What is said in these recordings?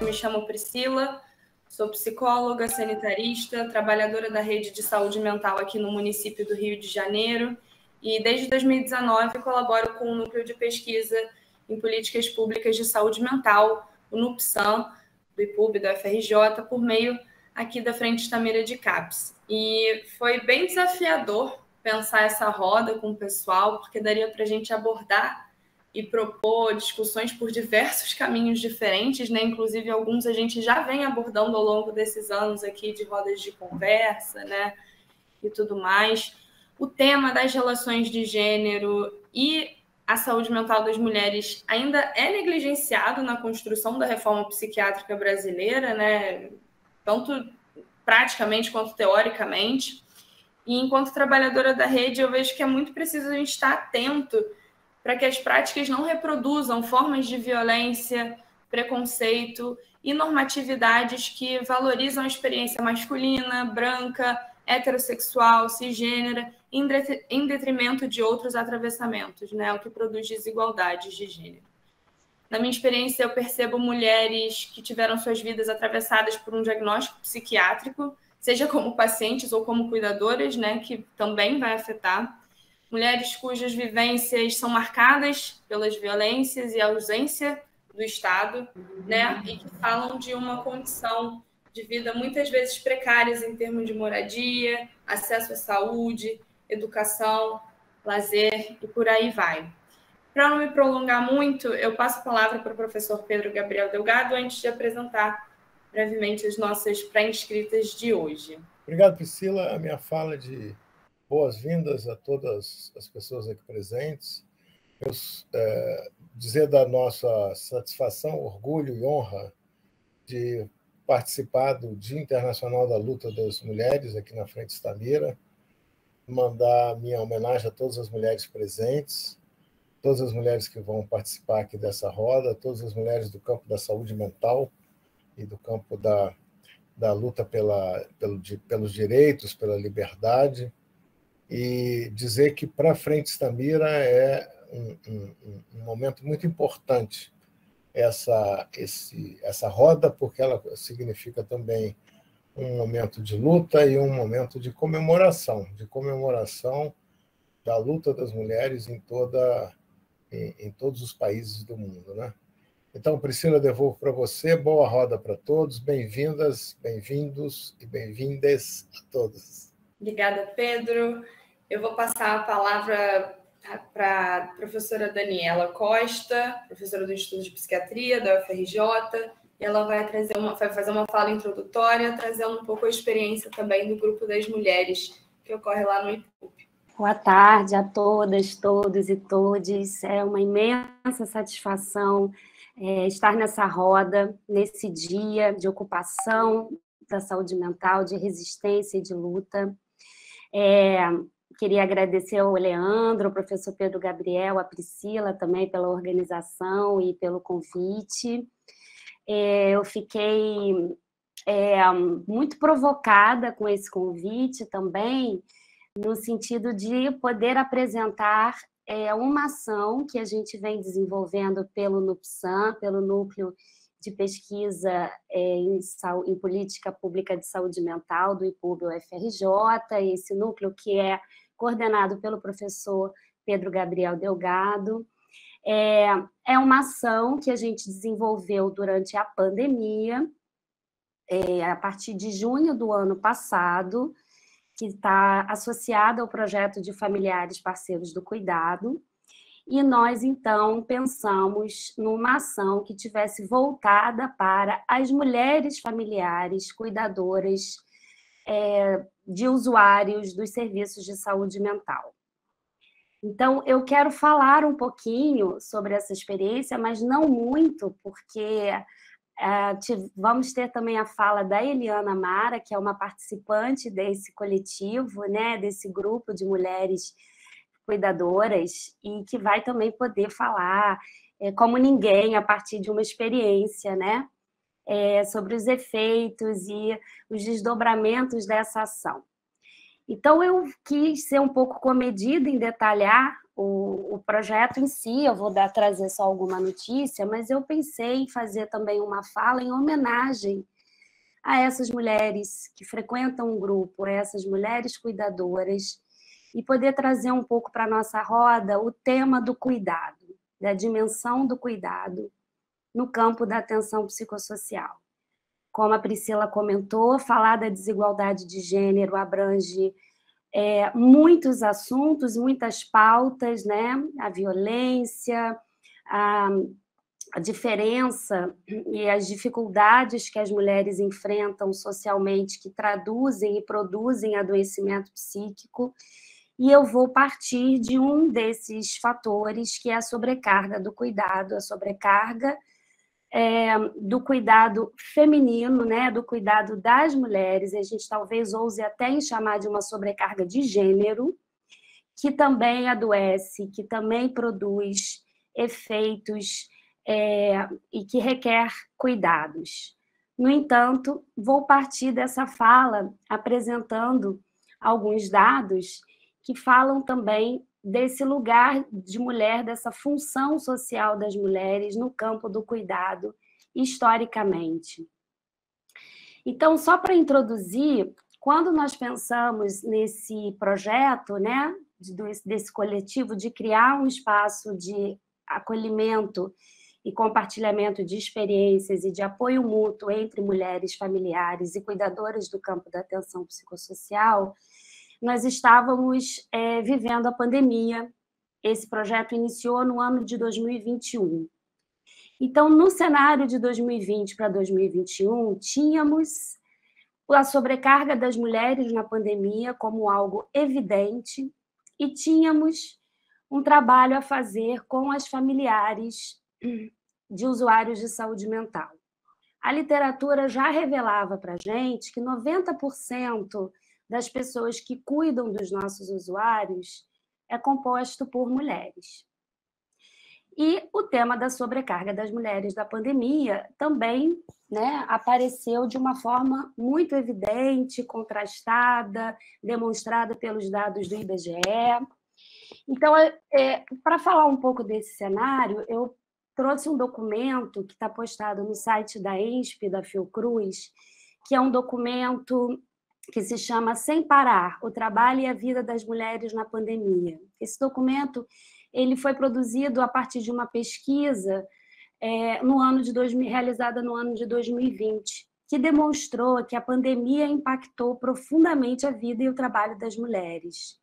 me chamo Priscila, sou psicóloga, sanitarista, trabalhadora da rede de saúde mental aqui no município do Rio de Janeiro e desde 2019 colaboro com o Núcleo de Pesquisa em Políticas Públicas de Saúde Mental, o NUPSAM, do IPUB, da UFRJ, por meio aqui da Frente Itamira de CAPES. E foi bem desafiador pensar essa roda com o pessoal, porque daria para a gente abordar e propor discussões por diversos caminhos diferentes, né? Inclusive alguns a gente já vem abordando ao longo desses anos aqui de rodas de conversa, né? E tudo mais. O tema das relações de gênero e a saúde mental das mulheres ainda é negligenciado na construção da reforma psiquiátrica brasileira, né? Tanto praticamente quanto teoricamente. E enquanto trabalhadora da rede, eu vejo que é muito preciso a gente estar atento para que as práticas não reproduzam formas de violência, preconceito e normatividades que valorizam a experiência masculina, branca, heterossexual, cisgênera, em detrimento de outros atravessamentos, né? O que produz desigualdades de gênero. Na minha experiência, eu percebo mulheres que tiveram suas vidas atravessadas por um diagnóstico psiquiátrico, seja como pacientes ou como cuidadoras, né? Que também vai afetar. Mulheres cujas vivências são marcadas pelas violências e a ausência do Estado, né? E que falam de uma condição de vida muitas vezes precárias em termos de moradia, acesso à saúde, educação, lazer e por aí vai. Para não me prolongar muito, eu passo a palavra para o professor Pedro Gabriel Delgado antes de apresentar brevemente as nossas pré-inscritas de hoje. Obrigado, Priscila. A minha fala de boas-vindas a todas as pessoas aqui presentes. Dizer da nossa satisfação, orgulho e honra de participar do Dia Internacional da Luta das Mulheres aqui na Frente Itamira, mandar minha homenagem a todas as mulheres presentes, todas as mulheres que vão participar aqui dessa roda, todas as mulheres do campo da saúde mental e do campo da luta pelos direitos, pela liberdade, e dizer que para a Frente Itamira é um momento muito importante essa roda, porque ela significa também um momento de luta e um momento de comemoração da luta das mulheres em todos os países do mundo, né? Então, Priscila, devolvo para você. Boa roda para todos. Bem-vindas, bem-vindos e bem-vindas a todos. Obrigada, Pedro. Eu vou passar a palavra para a professora Daniela Costa, professora do Instituto de Psiquiatria da UFRJ, e ela vai fazer uma fala introdutória, trazendo um pouco a experiência também do Grupo das Mulheres, que ocorre lá no IPUB. Boa tarde a todas, todos e todes. É uma imensa satisfação estar nessa roda, nesse dia de ocupação da saúde mental, de resistência e de luta. Queria agradecer ao Leandro, ao professor Pedro Gabriel, a Priscila também pela organização e pelo convite. Eu fiquei muito provocada com esse convite também, no sentido de poder apresentar uma ação que a gente vem desenvolvendo pelo NUPSAM, pelo Núcleo de Pesquisa em Política Pública de Saúde Mental do IPUB-UFRJ, esse núcleo que é coordenado pelo professor Pedro Gabriel Delgado. É uma ação que a gente desenvolveu durante a pandemia, a partir de junho do ano passado, que está associada ao projeto de Familiares Parceiros do Cuidado, e nós, então, pensamos numa ação que tivesse voltada para as mulheres familiares cuidadoras de usuários dos serviços de saúde mental. Então, eu quero falar um pouquinho sobre essa experiência, mas não muito, porque vamos ter também a fala da Eliana Mara, que é uma participante desse coletivo, né, desse grupo de mulheres cuidadoras, e que vai também poder falar como ninguém, a partir de uma experiência, né, sobre os efeitos e os desdobramentos dessa ação. Então, eu quis ser um pouco comedida em detalhar o projeto em si, eu vou trazer só alguma notícia, mas eu pensei em fazer também uma fala em homenagem a essas mulheres que frequentam um grupo, a essas mulheres cuidadoras, e poder trazer um pouco para a nossa roda o tema do cuidado, da dimensão do cuidado no campo da atenção psicossocial. Como a Priscila comentou, falar da desigualdade de gênero abrange muitos assuntos, muitas pautas, né? A violência, a diferença e as dificuldades que as mulheres enfrentam socialmente, que traduzem e produzem adoecimento psíquico. E eu vou partir de um desses fatores, que é a sobrecarga do cuidado, a sobrecarga do cuidado feminino, né, do cuidado das mulheres. A gente talvez ouse até em chamar de uma sobrecarga de gênero, que também adoece, que também produz efeitos e que requer cuidados. No entanto, vou partir dessa fala apresentando alguns dados que falam também desse lugar de mulher, dessa função social das mulheres no campo do cuidado, historicamente. Então, só para introduzir, quando nós pensamos nesse projeto, né, desse coletivo, de criar um espaço de acolhimento e compartilhamento de experiências e de apoio mútuo entre mulheres familiares e cuidadoras do campo da atenção psicossocial, nós estávamos vivendo a pandemia. Esse projeto iniciou no ano de 2021. Então, no cenário de 2020 para 2021, tínhamos a sobrecarga das mulheres na pandemia como algo evidente e tínhamos um trabalho a fazer com as familiares de usuários de saúde mental. A literatura já revelava para a gente que 90% das pessoas que cuidam dos nossos usuários é composto por mulheres. E o tema da sobrecarga das mulheres da pandemia também, né, apareceu de uma forma muito evidente, contrastada, demonstrada pelos dados do IBGE. Então, para falar um pouco desse cenário, eu trouxe um documento que está postado no site da ENSP, da Fiocruz, que é um documento que se chama Sem Parar, o trabalho e a vida das mulheres na pandemia. Esse documento ele foi produzido a partir de uma pesquisa realizada no ano de 2020, que demonstrou que a pandemia impactou profundamente a vida e o trabalho das mulheres.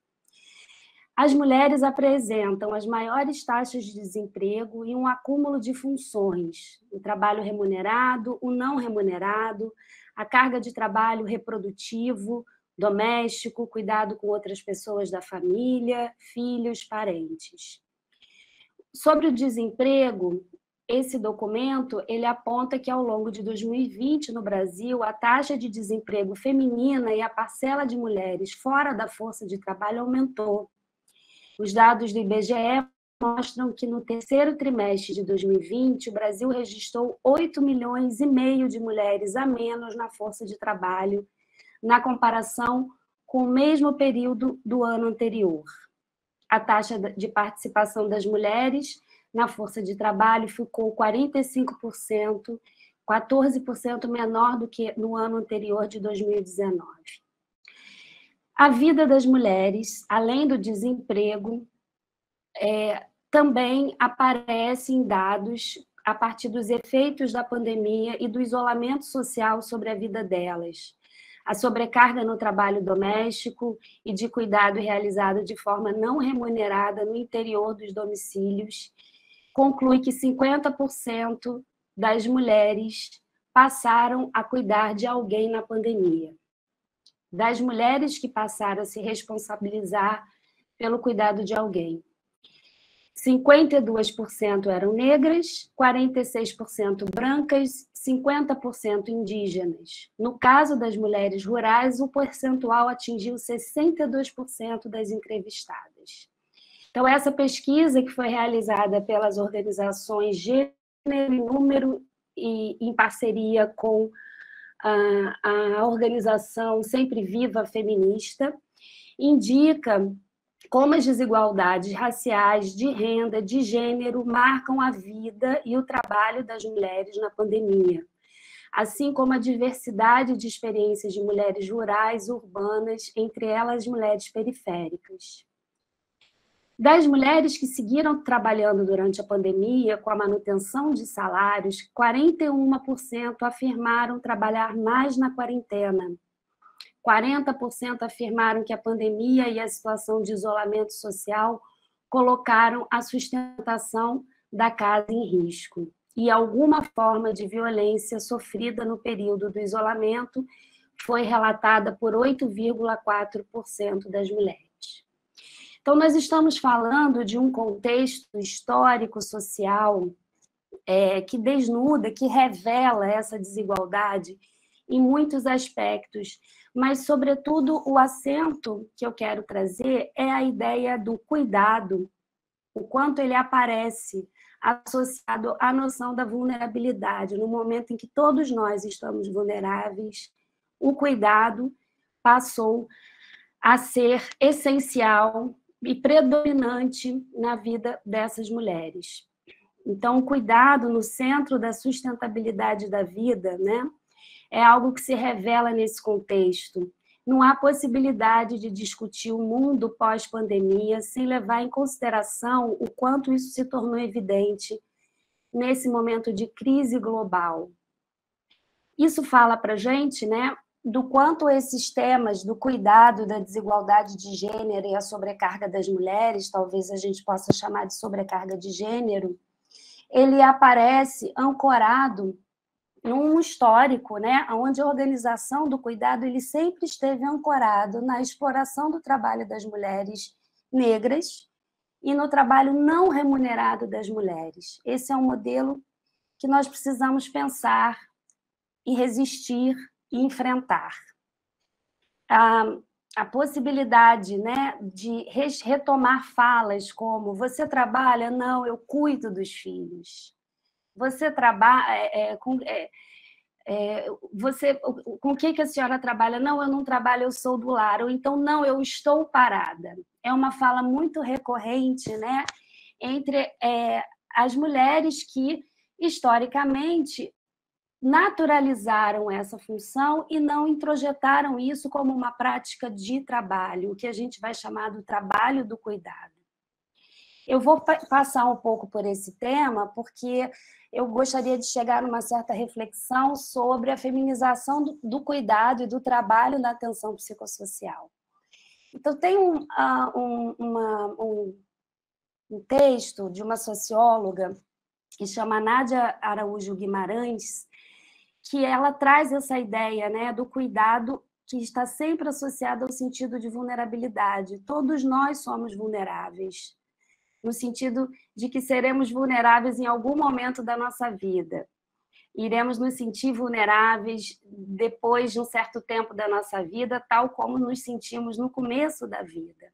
As mulheres apresentam as maiores taxas de desemprego e um acúmulo de funções, o trabalho remunerado, o não remunerado, a carga de trabalho reprodutivo, doméstico, cuidado com outras pessoas da família, filhos, parentes. Sobre o desemprego, esse documento ele aponta que, ao longo de 2020, no Brasil, a taxa de desemprego feminina e a parcela de mulheres fora da força de trabalho aumentou. Os dados do IBGE mostram que, no terceiro trimestre de 2020, o Brasil registrou 8,5 milhões de mulheres a menos na força de trabalho, na comparação com o mesmo período do ano anterior. A taxa de participação das mulheres na força de trabalho ficou 45%, 14% menor do que no ano anterior de 2019. A vida das mulheres, além do desemprego, também aparece em dados a partir dos efeitos da pandemia e do isolamento social sobre a vida delas. A sobrecarga no trabalho doméstico e de cuidado realizado de forma não remunerada no interior dos domicílios conclui que 50% das mulheres passaram a cuidar de alguém na pandemia. Das mulheres que passaram a se responsabilizar pelo cuidado de alguém, 52% eram negras, 46% brancas, 50% indígenas. No caso das mulheres rurais, o percentual atingiu 62% das entrevistadas. Então, essa pesquisa que foi realizada pelas organizações Gênero e Número e em parceria com a organização Sempre Viva Feminista, indica como as desigualdades raciais, de renda, de gênero marcam a vida e o trabalho das mulheres na pandemia, assim como a diversidade de experiências de mulheres rurais, urbanas, entre elas mulheres periféricas. Das mulheres que seguiram trabalhando durante a pandemia com a manutenção de salários, 41% afirmaram trabalhar mais na quarentena. 40% afirmaram que a pandemia e a situação de isolamento social colocaram a sustentação da casa em risco. E alguma forma de violência sofrida no período do isolamento foi relatada por 8,4% das mulheres. Então, nós estamos falando de um contexto histórico, social, que desnuda, que revela essa desigualdade em muitos aspectos, mas, sobretudo, o acento que eu quero trazer é a ideia do cuidado, o quanto ele aparece associado à noção da vulnerabilidade. No momento em que todos nós estamos vulneráveis, o cuidado passou a ser essencial e predominante na vida dessas mulheres. Então, o cuidado no centro da sustentabilidade da vida, né, é algo que se revela nesse contexto. Não há possibilidade de discutir o mundo pós-pandemia sem levar em consideração o quanto isso se tornou evidente nesse momento de crise global. Isso fala para a gente, né, do quanto esses temas do cuidado, da desigualdade de gênero e a sobrecarga das mulheres, talvez a gente possa chamar de sobrecarga de gênero, ele aparece ancorado num histórico, né, onde a organização do cuidado ele sempre esteve ancorado na exploração do trabalho das mulheres negras e no trabalho não remunerado das mulheres. Esse é um modelo que nós precisamos pensar e resistir e enfrentar. A possibilidade, né, de retomar falas como você trabalha? Não, eu cuido dos filhos. Você trabalha com o que a senhora trabalha? Não, eu não trabalho, eu sou do lar. Ou então, não, eu estou parada. É uma fala muito recorrente, né, entre as mulheres que, historicamente, naturalizaram essa função e não introjetaram isso como uma prática de trabalho, o que a gente vai chamar do trabalho do cuidado. Eu vou passar um pouco por esse tema, porque eu gostaria de chegar numa certa reflexão sobre a feminização do cuidado e do trabalho na atenção psicossocial. Então, tem um texto de uma socióloga que chama Nádia Araújo Guimarães, que ela traz essa ideia, né, do cuidado que está sempre associado ao sentido de vulnerabilidade. Todos nós somos vulneráveis, no sentido de que seremos vulneráveis em algum momento da nossa vida. Iremos nos sentir vulneráveis depois de um certo tempo da nossa vida, tal como nos sentimos no começo da vida.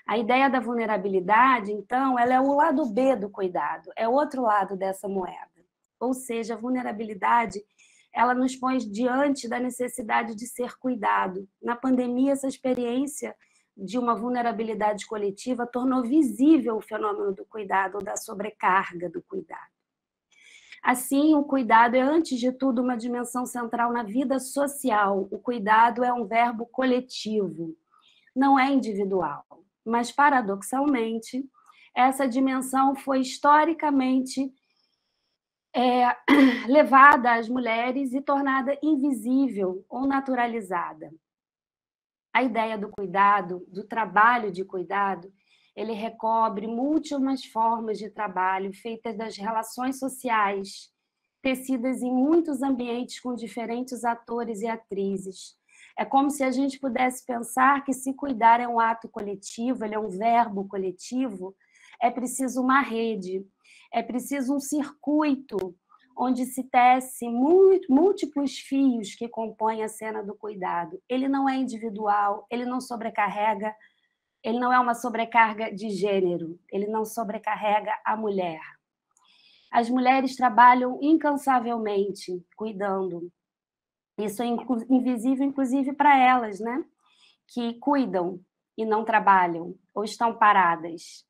A ideia da vulnerabilidade, então, ela é o lado B do cuidado, é outro lado dessa moeda. Ou seja, a vulnerabilidade, ela nos põe diante da necessidade de ser cuidado. Na pandemia, essa experiência de uma vulnerabilidade coletiva tornou visível o fenômeno do cuidado, ou da sobrecarga do cuidado. Assim, o cuidado é, antes de tudo, uma dimensão central na vida social. O cuidado é um verbo coletivo, não é individual. Mas, paradoxalmente, essa dimensão foi historicamente levada às mulheres e tornada invisível ou naturalizada. A ideia do cuidado, do trabalho de cuidado, ele recobre múltiplas formas de trabalho feitas das relações sociais, tecidas em muitos ambientes com diferentes atores e atrizes. É como se a gente pudesse pensar que se cuidar é um ato coletivo, ele é um verbo coletivo, é preciso uma rede, é preciso um circuito onde se tece múltiplos fios que compõem a cena do cuidado. Ele não é individual, ele não sobrecarrega, ele não é uma sobrecarga de gênero, ele não sobrecarrega a mulher. As mulheres trabalham incansavelmente cuidando. Isso é invisível, inclusive, para elas, né? Que cuidam e não trabalham ou estão paradas.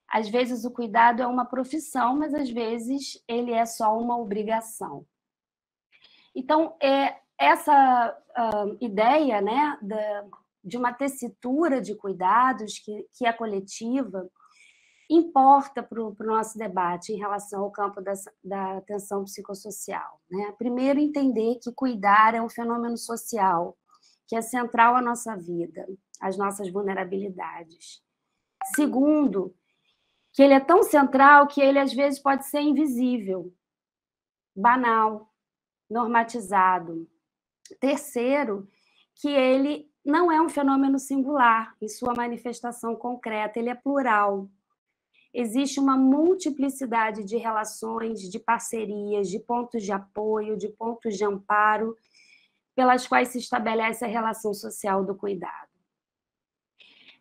Às vezes o cuidado é uma profissão, mas às vezes ele é só uma obrigação. Então, essa ideia, né, de uma tessitura de cuidados que é coletiva importa para o nosso debate em relação ao campo da atenção psicossocial, né? Primeiro, entender que cuidar é um fenômeno social, que é central à nossa vida, às nossas vulnerabilidades. Segundo, que ele é tão central que ele, às vezes, pode ser invisível, banal, normatizado. Terceiro, que ele não é um fenômeno singular em sua manifestação concreta, ele é plural. Existe uma multiplicidade de relações, de parcerias, de pontos de apoio, de pontos de amparo, pelas quais se estabelece a relação social do cuidado.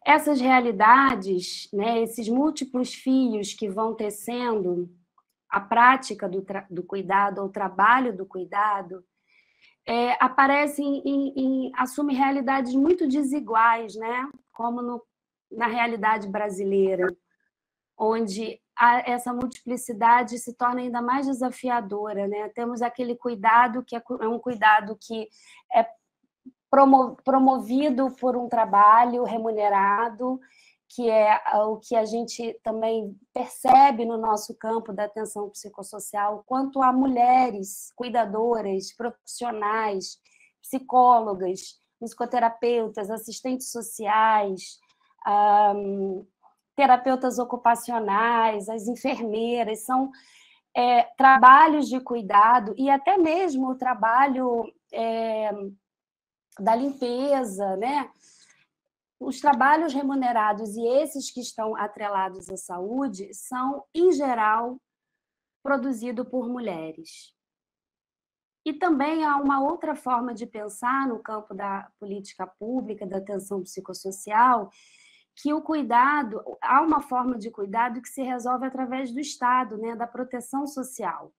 Essas realidades, né, esses múltiplos fios que vão tecendo a prática do cuidado, ou o trabalho do cuidado, aparecem assumem realidades muito desiguais, né, como na realidade brasileira, onde essa multiplicidade se torna ainda mais desafiadora, né? Temos aquele cuidado que é um cuidado que é promovido por um trabalho remunerado, que é o que a gente também percebe no nosso campo da atenção psicossocial, quanto a mulheres cuidadoras, profissionais, psicólogas, psicoterapeutas, assistentes sociais, terapeutas ocupacionais, as enfermeiras, são trabalhos de cuidado, e até mesmo o trabalho da limpeza, né? Os trabalhos remunerados e esses que estão atrelados à saúde são, em geral, produzidos por mulheres. E também há uma outra forma de pensar no campo da política pública, da atenção psicossocial, que o cuidado, há uma forma de cuidado que se resolve através do Estado, né, da proteção social.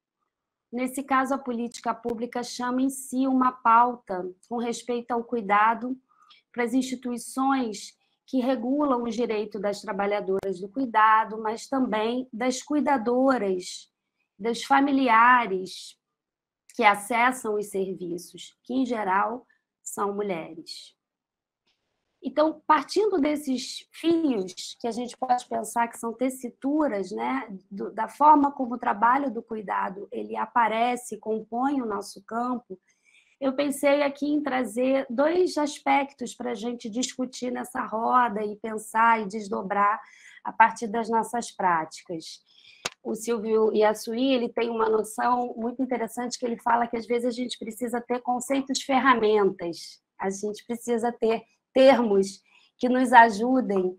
Nesse caso, a política pública chama em si uma pauta com respeito ao cuidado para as instituições que regulam os direitos das trabalhadoras do cuidado, mas também das cuidadoras, dos familiares que acessam os serviços, que, em geral, são mulheres. Então, partindo desses fios, que a gente pode pensar que são tessituras, né, da forma como o trabalho do cuidado ele aparece, compõe o nosso campo, eu pensei aqui em trazer 2 aspectos para a gente discutir nessa roda e pensar e desdobrar a partir das nossas práticas. O Silvio Yasui, ele tem uma noção muito interessante que ele fala que às vezes a gente precisa ter conceitos ferramentas, a gente precisa ter termos que nos ajudem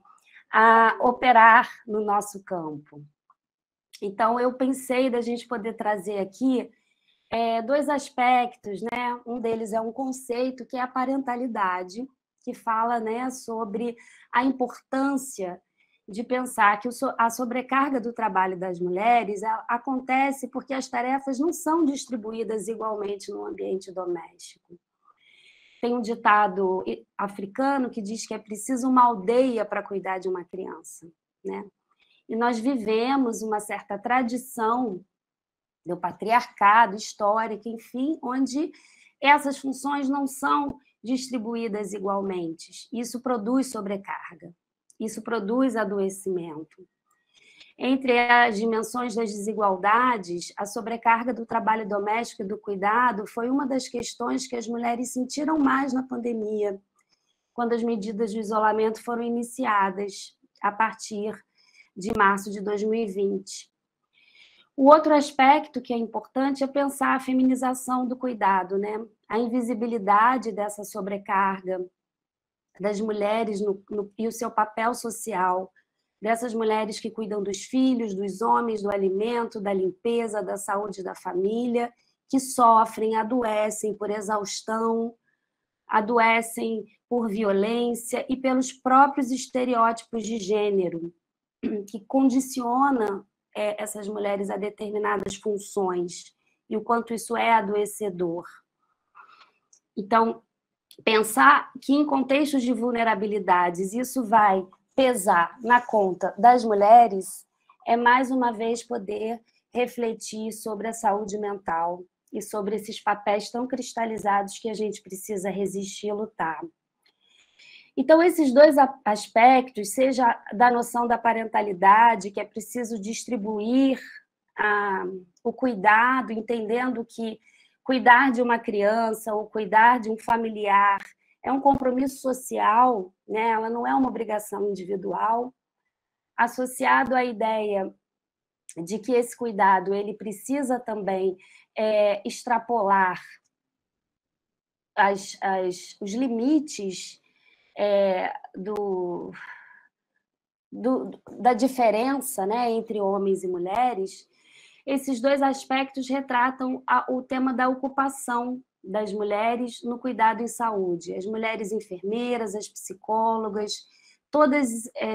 a operar no nosso campo. Então, eu pensei da gente poder trazer aqui 2 aspectos, né? Um deles é um conceito que é a parentalidade, que fala, né, sobre a importância de pensar que a sobrecarga do trabalho das mulheres acontece porque as tarefas não são distribuídas igualmente no ambiente doméstico. Tem um ditado africano que diz que é preciso uma aldeia para cuidar de uma criança, né? E nós vivemos uma certa tradição do patriarcado histórico, enfim, onde essas funções não são distribuídas igualmente. Isso produz sobrecarga, isso produz adoecimento. Entre as dimensões das desigualdades, a sobrecarga do trabalho doméstico e do cuidado foi uma das questões que as mulheres sentiram mais na pandemia, quando as medidas de isolamento foram iniciadas a partir de março de 2020. O outro aspecto que é importante é pensar a feminização do cuidado, né? A invisibilidade dessa sobrecarga das mulheres e o seu papel social, dessas mulheres que cuidam dos filhos, dos homens, do alimento, da limpeza, da saúde da família, que sofrem, adoecem por exaustão, adoecem por violência e pelos próprios estereótipos de gênero, que condicionam essas mulheres a determinadas funções, e o quanto isso é adoecedor. Então, pensar que em contextos de vulnerabilidades isso vai pesar na conta das mulheres é, mais uma vez, poder refletir sobre a saúde mental e sobre esses papéis tão cristalizados que a gente precisa resistir e lutar. Então, esses dois aspectos, seja da noção da parentalidade, que é preciso distribuir o cuidado, entendendo que cuidar de uma criança ou cuidar de um familiar é um compromisso social, né? Ela não é uma obrigação individual, associado à ideia de que esse cuidado ele precisa também extrapolar os limites da diferença, né, entre homens e mulheres. Esses dois aspectos retratam o tema da ocupação das mulheres no cuidado em saúde. As mulheres enfermeiras, as psicólogas, todas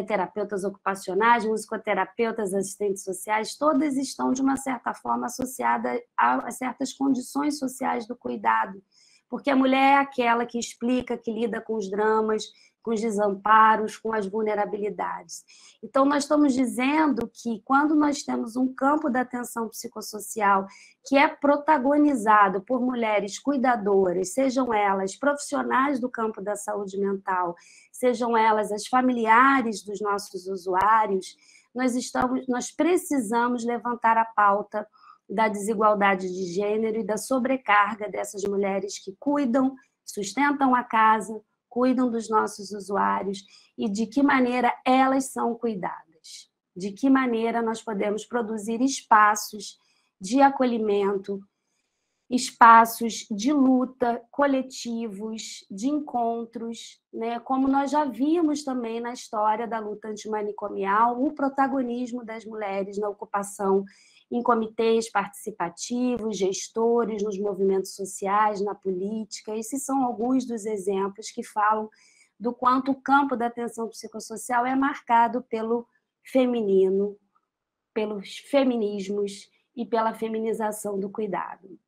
terapeutas ocupacionais, musicoterapeutas, assistentes sociais, todas estão, de uma certa forma, associadas a certas condições sociais do cuidado, porque a mulher é aquela que explica, que lida com os dramas, com os desamparos, com as vulnerabilidades. Então, nós estamos dizendo que, quando nós temos um campo da atenção psicossocial que é protagonizado por mulheres cuidadoras, sejam elas profissionais do campo da saúde mental, sejam elas as familiares dos nossos usuários, nós precisamos levantar a pauta da desigualdade de gênero e da sobrecarga dessas mulheres que cuidam, sustentam a casa, cuidam dos nossos usuários e de que maneira elas são cuidadas, de que maneira nós podemos produzir espaços de acolhimento, espaços de luta coletivos, de encontros, né? Como nós já vimos também na história da luta antimanicomial, o protagonismo das mulheres na ocupação em comitês participativos, gestores nos movimentos sociais, na política. Esses são alguns dos exemplos que falam do quanto o campo da atenção psicossocial é marcado pelo feminino, pelos feminismos e pela feminização do cuidado.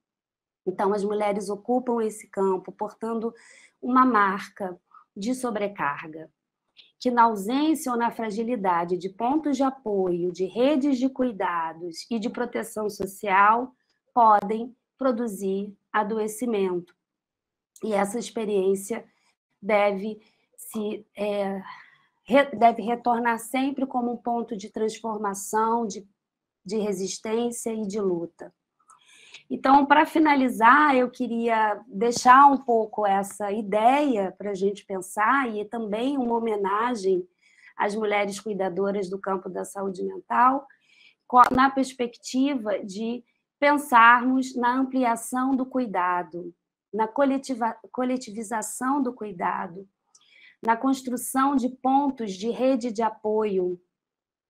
Então, as mulheres ocupam esse campo, portando uma marca de sobrecarga, que na ausência ou na fragilidade de pontos de apoio, de redes de cuidados e de proteção social, podem produzir adoecimento. E essa experiência deve retornar sempre como um ponto de transformação, de resistência e de luta. Então, para finalizar, eu queria deixar um pouco essa ideia para a gente pensar, e também uma homenagem às mulheres cuidadoras do campo da saúde mental, na perspectiva de pensarmos na ampliação do cuidado, na coletivização do cuidado, na construção de pontos de rede de apoio,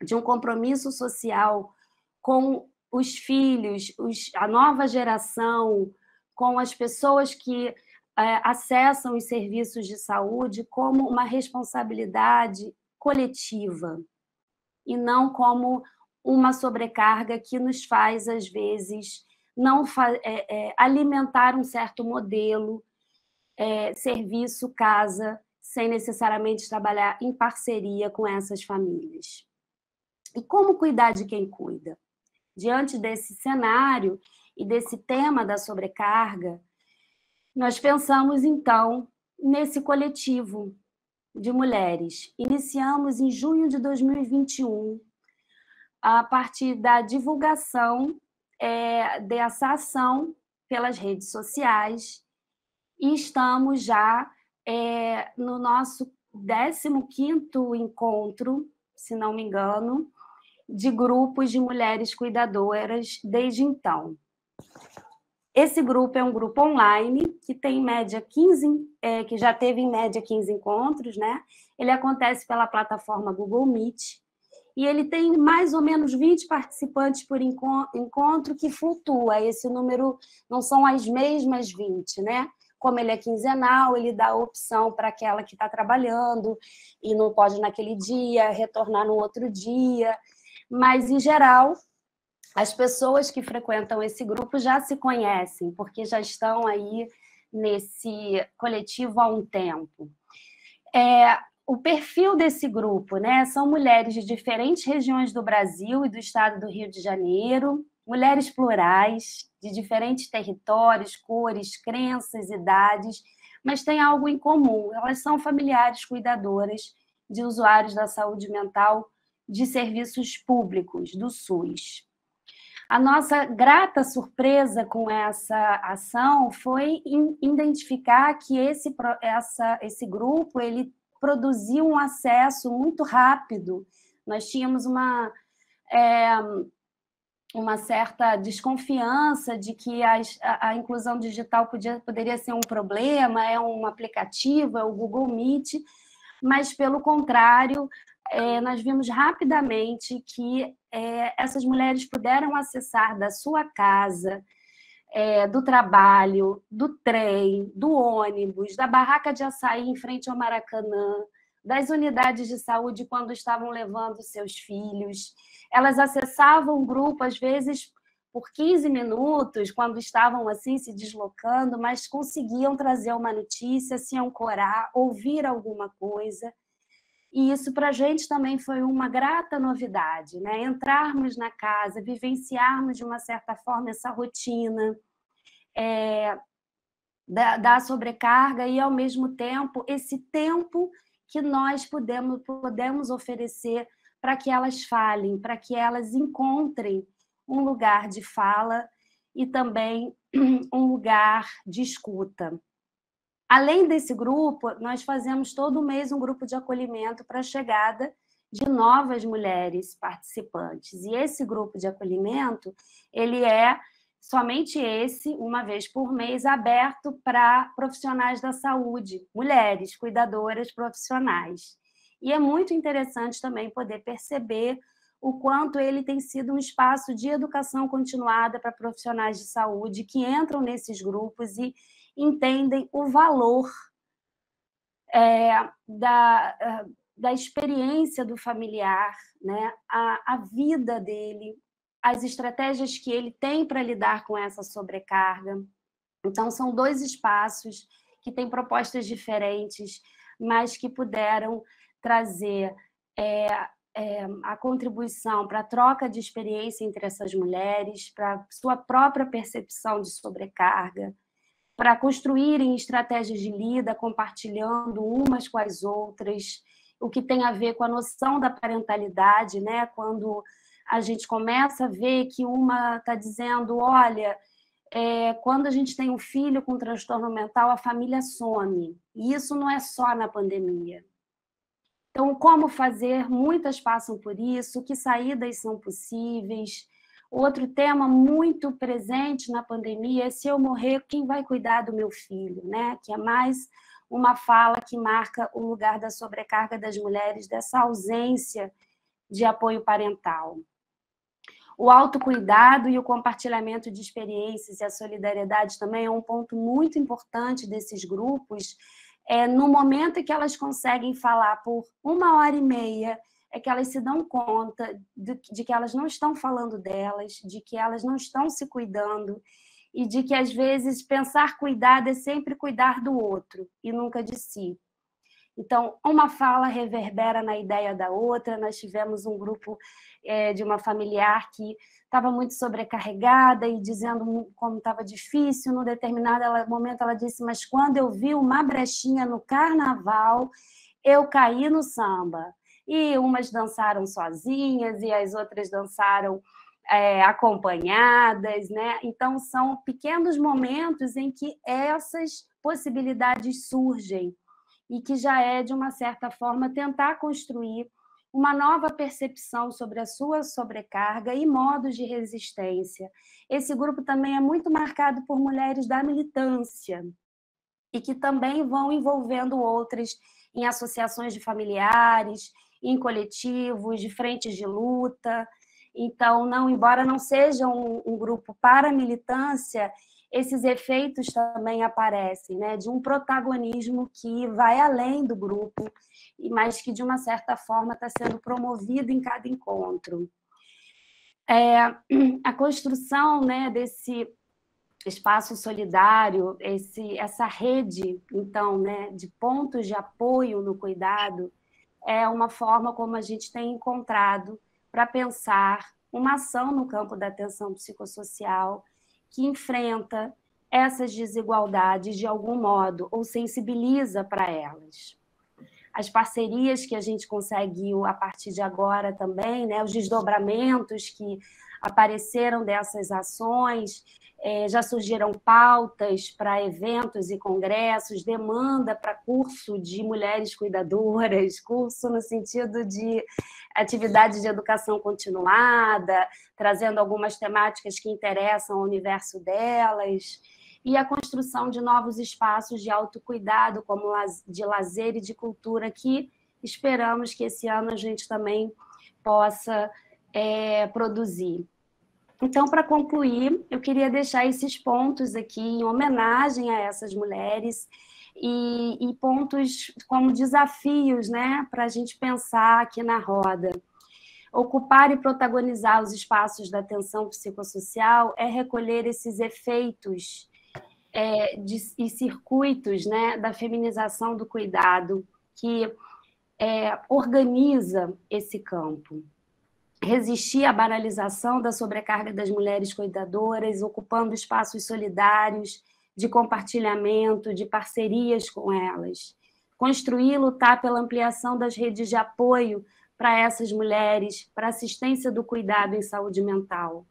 de um compromisso social com os filhos, a nova geração, com as pessoas que acessam os serviços de saúde como uma responsabilidade coletiva e não como uma sobrecarga que nos faz, às vezes, não alimentar um certo modelo, serviço-casa, sem necessariamente trabalhar em parceria com essas famílias. E como cuidar de quem cuida? Diante desse cenário e desse tema da sobrecarga, nós pensamos, então, nesse coletivo de mulheres. Iniciamos em junho de 2021, a partir da divulgação dessa ação pelas redes sociais, e estamos já no nosso 15º encontro, se não me engano, de grupos de mulheres cuidadoras desde então. Esse grupo é um grupo online que tem em média 15, que já teve em média 15 encontros, né? Ele acontece pela plataforma Google Meet e ele tem mais ou menos 20 participantes por encontro, que flutua. Esse número não são as mesmas 20, né? Como ele é quinzenal, ele dá a opção para aquela que está trabalhando e não pode naquele dia, retornar no outro dia. Mas, em geral, as pessoas que frequentam esse grupo já se conhecem, porque já estão aí nesse coletivo há um tempo. O perfil desse grupo, né, são mulheres de diferentes regiões do Brasil e do estado do Rio de Janeiro, mulheres plurais, de diferentes territórios, cores, crenças, idades, mas têm algo em comum: elas são familiares cuidadoras de usuários da saúde mental de serviços públicos, do SUS. A nossa grata surpresa com essa ação foi identificar que esse grupo ele produziu um acesso muito rápido. Nós tínhamos uma certa desconfiança de que a inclusão digital poderia ser um problema, é um aplicativo, é o Google Meet, mas, pelo contrário, nós vimos rapidamente que essas mulheres puderam acessar da sua casa, do trabalho, do trem, do ônibus, da barraca de açaí em frente ao Maracanã, das unidades de saúde quando estavam levando seus filhos. Elas acessavam o grupo, às vezes, por 15 minutos, quando estavam assim se deslocando, mas conseguiam trazer uma notícia, se ancorar, ouvir alguma coisa. E isso para a gente também foi uma grata novidade, né? Entrarmos na casa, vivenciarmos de uma certa forma essa rotina da sobrecarga e, ao mesmo tempo, esse tempo que nós podemos oferecer para que elas falem, para que elas encontrem um lugar de fala e também um lugar de escuta. Além desse grupo, nós fazemos todo mês um grupo de acolhimento para a chegada de novas mulheres participantes. E esse grupo de acolhimento, ele é somente uma vez por mês, aberto para profissionais da saúde, mulheres, cuidadoras profissionais. E é muito interessante também poder perceber o quanto ele tem sido um espaço de educação continuada para profissionais de saúde que entram nesses grupos e entendem o valor da experiência do familiar, né? A vida dele, as estratégias que ele tem para lidar com essa sobrecarga. Então, são 2 espaços que têm propostas diferentes, mas que puderam trazer a contribuição para a troca de experiência entre essas mulheres, para sua própria percepção de sobrecarga, para construírem estratégias de lida, compartilhando umas com as outras, o que tem a ver com a noção da parentalidade, né? Quando a gente começa a ver que uma está dizendo, olha, quando a gente tem um filho com transtorno mental, a família some. E isso não é só na pandemia. Então, como fazer? Muitas passam por isso, que saídas são possíveis. Outro tema muito presente na pandemia é: se eu morrer, quem vai cuidar do meu filho? Né? Que é mais uma fala que marca o lugar da sobrecarga das mulheres, dessa ausência de apoio parental. O autocuidado e o compartilhamento de experiências e a solidariedade também é um ponto muito importante desses grupos. No momento em que elas conseguem falar por 1h30, é que elas se dão conta de que elas não estão falando delas, de que elas não estão se cuidando e de que, às vezes, pensar cuidado é sempre cuidar do outro e nunca de si. Então, uma fala reverbera na ideia da outra. Nós tivemos um grupo de uma familiar que estava muito sobrecarregada e dizendo como estava difícil. Num determinado momento, ela disse: mas quando eu vi uma brechinha no carnaval, eu caí no samba. E umas dançaram sozinhas e as outras dançaram acompanhadas, né? Então, são pequenos momentos em que essas possibilidades surgem e que já é, de uma certa forma, tentar construir uma nova percepção sobre a sua sobrecarga e modos de resistência. Esse grupo também é muito marcado por mulheres da militância e que também vão envolvendo outras em associações de familiares, em coletivos, de frentes de luta. Então, embora não seja um grupo para militância, esses efeitos também aparecem, né? De um protagonismo que vai além do grupo, mas que, de uma certa forma, está sendo promovido em cada encontro. A construção, né, espaço solidário, essa rede, então, né, de pontos de apoio no cuidado, é uma forma como a gente tem encontrado para pensar uma ação no campo da atenção psicossocial que enfrenta essas desigualdades de algum modo, ou sensibiliza para elas. As parcerias que a gente conseguiu a partir de agora também, né, os desdobramentos que apareceram dessas ações, já surgiram pautas para eventos e congressos, demanda para curso de mulheres cuidadoras, curso no sentido de atividades de educação continuada, trazendo algumas temáticas que interessam ao universo delas, e a construção de novos espaços de autocuidado, como de lazer e de cultura, que esperamos que esse ano a gente também possa produzir. Então, para concluir, eu queria deixar esses pontos aqui em homenagem a essas mulheres e pontos como desafios, né, para a gente pensar aqui na roda. Ocupar e protagonizar os espaços da atenção psicossocial é recolher esses efeitos e circuitos, né, da feminização do cuidado, que organiza esse campo. Resistir à banalização da sobrecarga das mulheres cuidadoras, ocupando espaços solidários, de compartilhamento, de parcerias com elas. Construir e lutar pela ampliação das redes de apoio para essas mulheres, para assistência do cuidado em saúde mental.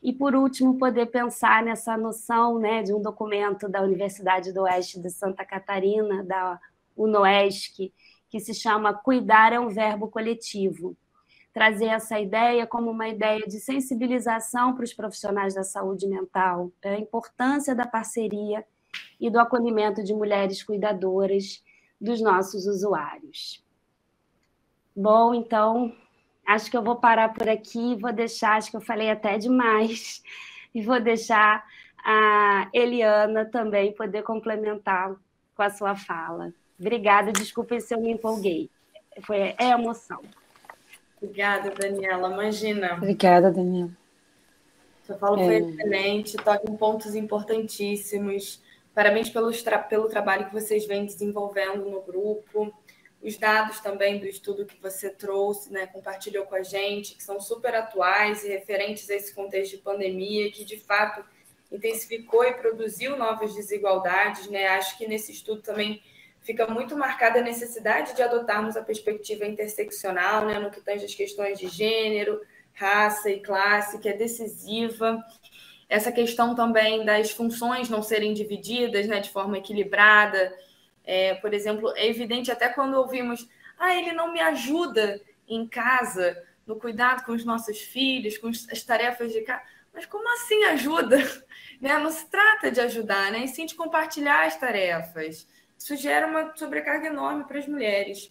E, por último, poder pensar nessa noção, né, de um documento da Universidade do Oeste de Santa Catarina, da UNOESC, que se chama Cuidar é um Verbo Coletivo. Trazer essa ideia como uma ideia de sensibilização para os profissionais da saúde mental, a importância da parceria e do acolhimento de mulheres cuidadoras dos nossos usuários. Bom, então, acho que eu vou parar por aqui, vou deixar, acho que eu falei até demais, e vou deixar a Eliana também poder complementar com a sua fala. Obrigada, desculpem se eu me empolguei, é emoção. Obrigada, Daniela. Imagina. Obrigada, Daniela. Sua fala foi excelente, toca em pontos importantíssimos. Parabéns pelo trabalho que vocês vêm desenvolvendo no grupo. Os dados também do estudo que você trouxe, né, compartilhou com a gente, que são super atuais e referentes a esse contexto de pandemia, que, de fato, intensificou e produziu novas desigualdades, né? Acho que nesse estudo também fica muito marcada a necessidade de adotarmos a perspectiva interseccional, né, no que tange as questões de gênero, raça e classe, que é decisiva. Essa questão também das funções não serem divididas, né, de forma equilibrada. Por exemplo, é evidente até quando ouvimos ele não me ajuda em casa, no cuidado com os nossos filhos, com as tarefas de casa. Mas como assim ajuda? Né? Não se trata de ajudar, né? E sim de compartilhar as tarefas. Isso gera uma sobrecarga enorme para as mulheres.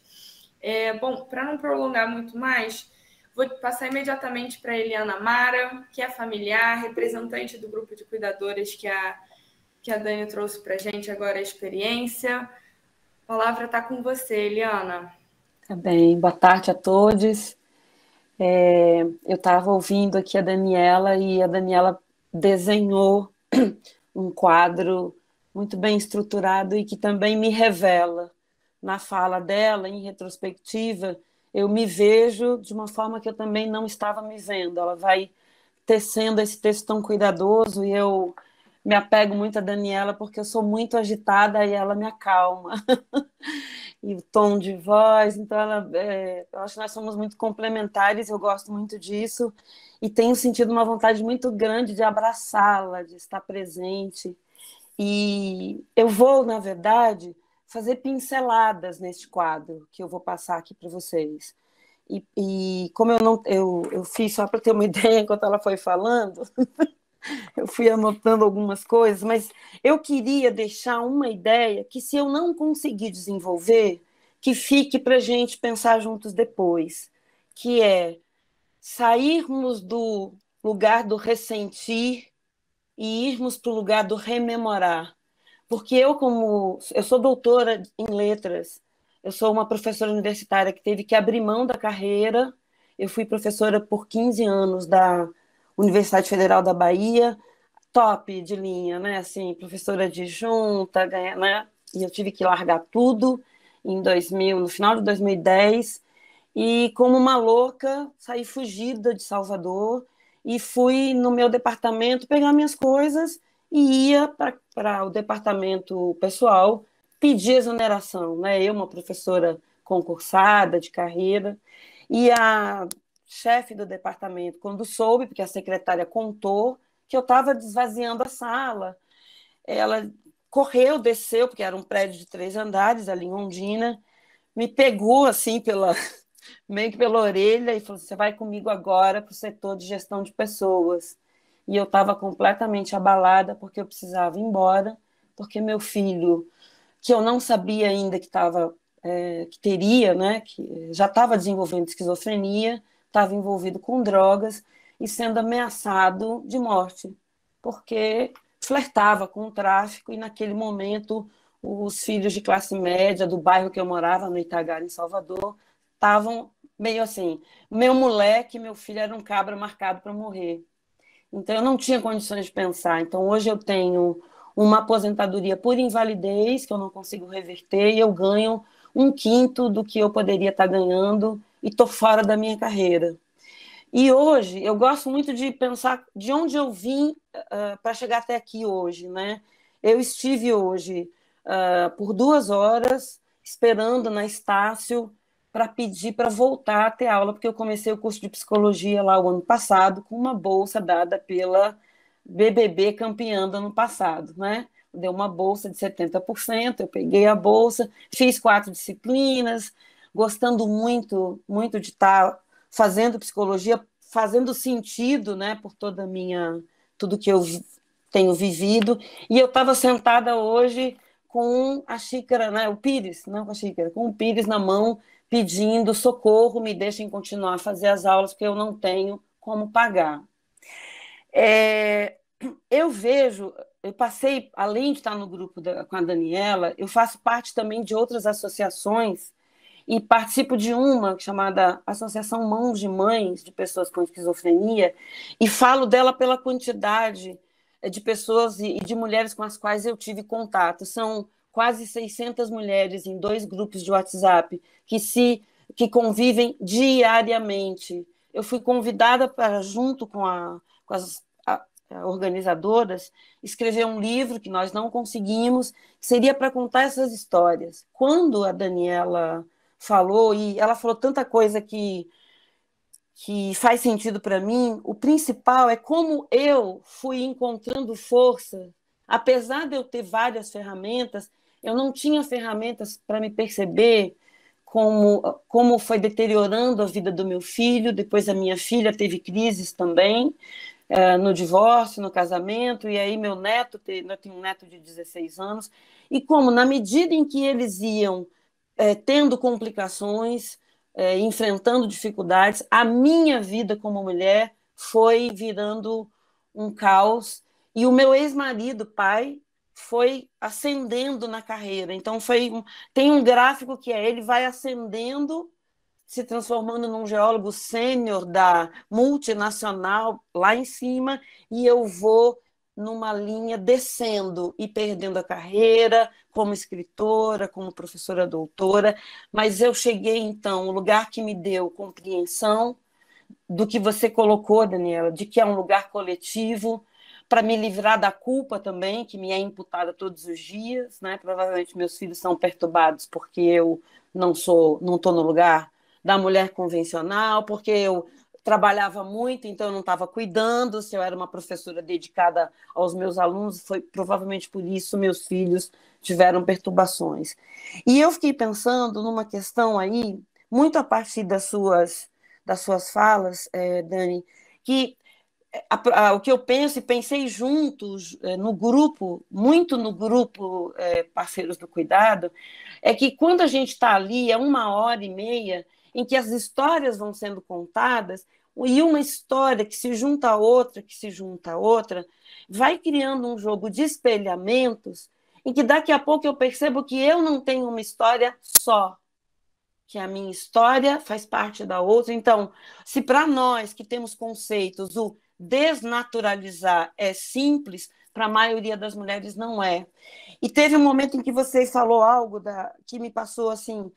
Bom, para não prolongar muito mais, vou passar imediatamente para a Eliana Mara, que é familiar, representante do grupo de cuidadoras que a Dani trouxe para a gente agora a experiência. A palavra está com você, Eliana. Tá bem, boa tarde a todos. Eu estava ouvindo aqui a Daniela e a Daniela desenhou um quadro muito bem estruturado e que também me revela. Na fala dela, em retrospectiva, eu me vejo de uma forma que eu também não estava me vendo. Ela vai tecendo esse texto tão cuidadoso e eu me apego muito a Daniela porque eu sou muito agitada e ela me acalma. E o tom de voz, então eu acho que nós somos muito complementares, eu gosto muito disso e tenho sentido uma vontade muito grande de abraçá-la, de estar presente. E eu vou, na verdade, fazer pinceladas neste quadro que eu vou passar aqui para vocês. E como eu fiz só para ter uma ideia enquanto ela foi falando, eu fui anotando algumas coisas, mas eu queria deixar uma ideia que, se eu não conseguir desenvolver, que fique para a gente pensar juntos depois, que é sairmos do lugar do ressentir e irmos para o lugar do rememorar. Porque eu sou doutora em letras, eu sou uma professora universitária que teve que abrir mão da carreira, eu fui professora por 15 anos da Universidade Federal da Bahia, top de linha, né? Assim, professora adjunta, né? E eu tive que largar tudo no final de 2010, e como uma louca, saí fugida de Salvador e fui no meu departamento pegar minhas coisas e ia para o departamento pessoal pedir exoneração, né? Eu, uma professora concursada de carreira, e a chefe do departamento, quando soube, porque a secretária contou que eu estava desvaziando a sala, ela correu, desceu, porque era um prédio de 3 andares ali em Ondina, me pegou assim meio que pela orelha e falou: você vai comigo agora para o setor de gestão de pessoas. E eu estava completamente abalada porque eu precisava ir embora, porque meu filho, que eu não sabia ainda que teria, né, que já estava desenvolvendo esquizofrenia, estava envolvido com drogas e sendo ameaçado de morte, porque flertava com o tráfico, e naquele momento os filhos de classe média do bairro que eu morava, no Itagara, em Salvador, estavam meio assim, meu moleque, meu filho era um cabra marcado para morrer. Então eu não tinha condições de pensar. Então hoje eu tenho uma aposentadoria por invalidez, que eu não consigo reverter, e eu ganho 1/5 do que eu poderia estar ganhando, e estou fora da minha carreira. E hoje eu gosto muito de pensar de onde eu vim para chegar até aqui hoje, né? Eu estive hoje por 2 horas esperando na Estácio para pedir para voltar a ter aula, porque eu comecei o curso de psicologia lá o ano passado com uma bolsa dada pela BBB campeã do ano passado, né? Deu uma bolsa de 70%, eu peguei a bolsa, fiz 4 disciplinas, gostando muito, muito de estar fazendo psicologia, fazendo sentido, né, por tudo que eu tenho vivido. E eu estava sentada hoje com a xícara, né, o pires, não com a xícara, com o pires na mão, pedindo socorro, me deixem continuar a fazer as aulas, porque eu não tenho como pagar. Eu passei, além de estar no grupo com a Daniela, eu faço parte também de outras associações e participo de uma chamada Associação Mãos de Mães de Pessoas com Esquizofrenia, e falo dela pela quantidade de pessoas e de mulheres com as quais eu tive contato. São quase 600 mulheres em 2 grupos de WhatsApp que convivem diariamente. Eu fui convidada para, junto com as organizadoras, escrever um livro que nós não conseguimos, que seria para contar essas histórias. Quando a Daniela falou, e ela falou tanta coisa que faz sentido para mim, o principal é como eu fui encontrando força. Apesar de eu ter várias ferramentas, eu não tinha ferramentas para me perceber como foi deteriorando a vida do meu filho. Depois a minha filha teve crises também, no divórcio, no casamento, e aí meu neto, eu tenho um neto de 16 anos, e como na medida em que eles iam tendo complicações, enfrentando dificuldades, a minha vida como mulher foi virando um caos, e o meu ex-marido, pai, foi ascendendo na carreira. Então tem um gráfico que ele vai ascendendo, se transformando num geólogo sênior da multinacional lá em cima, e eu vou numa linha descendo e perdendo a carreira como escritora, como professora doutora. Mas eu cheguei, então, um lugar que me deu compreensão do que você colocou, Daniela, de que é um lugar coletivo, para me livrar da culpa também, que me é imputada todos os dias, né? Provavelmente meus filhos são perturbados porque eu não estou no lugar da mulher convencional, porque eu trabalhava muito, então eu não estava cuidando. Se eu era uma professora dedicada aos meus alunos, foi provavelmente por isso meus filhos tiveram perturbações. E eu fiquei pensando numa questão aí, muito a partir das suas falas, Dani, que o que eu penso e pensei juntos no grupo, muito no grupo Parceiros do Cuidado, é que quando a gente está ali, é 1h30 em que as histórias vão sendo contadas, e uma história que se junta a outra, que se junta a outra, vai criando um jogo de espelhamentos, em que daqui a pouco eu percebo que eu não tenho uma história só, que a minha história faz parte da outra. Então, se para nós que temos conceitos, o desnaturalizar é simples, para a maioria das mulheres não é. E teve um momento em que você falou algo que me passou assim,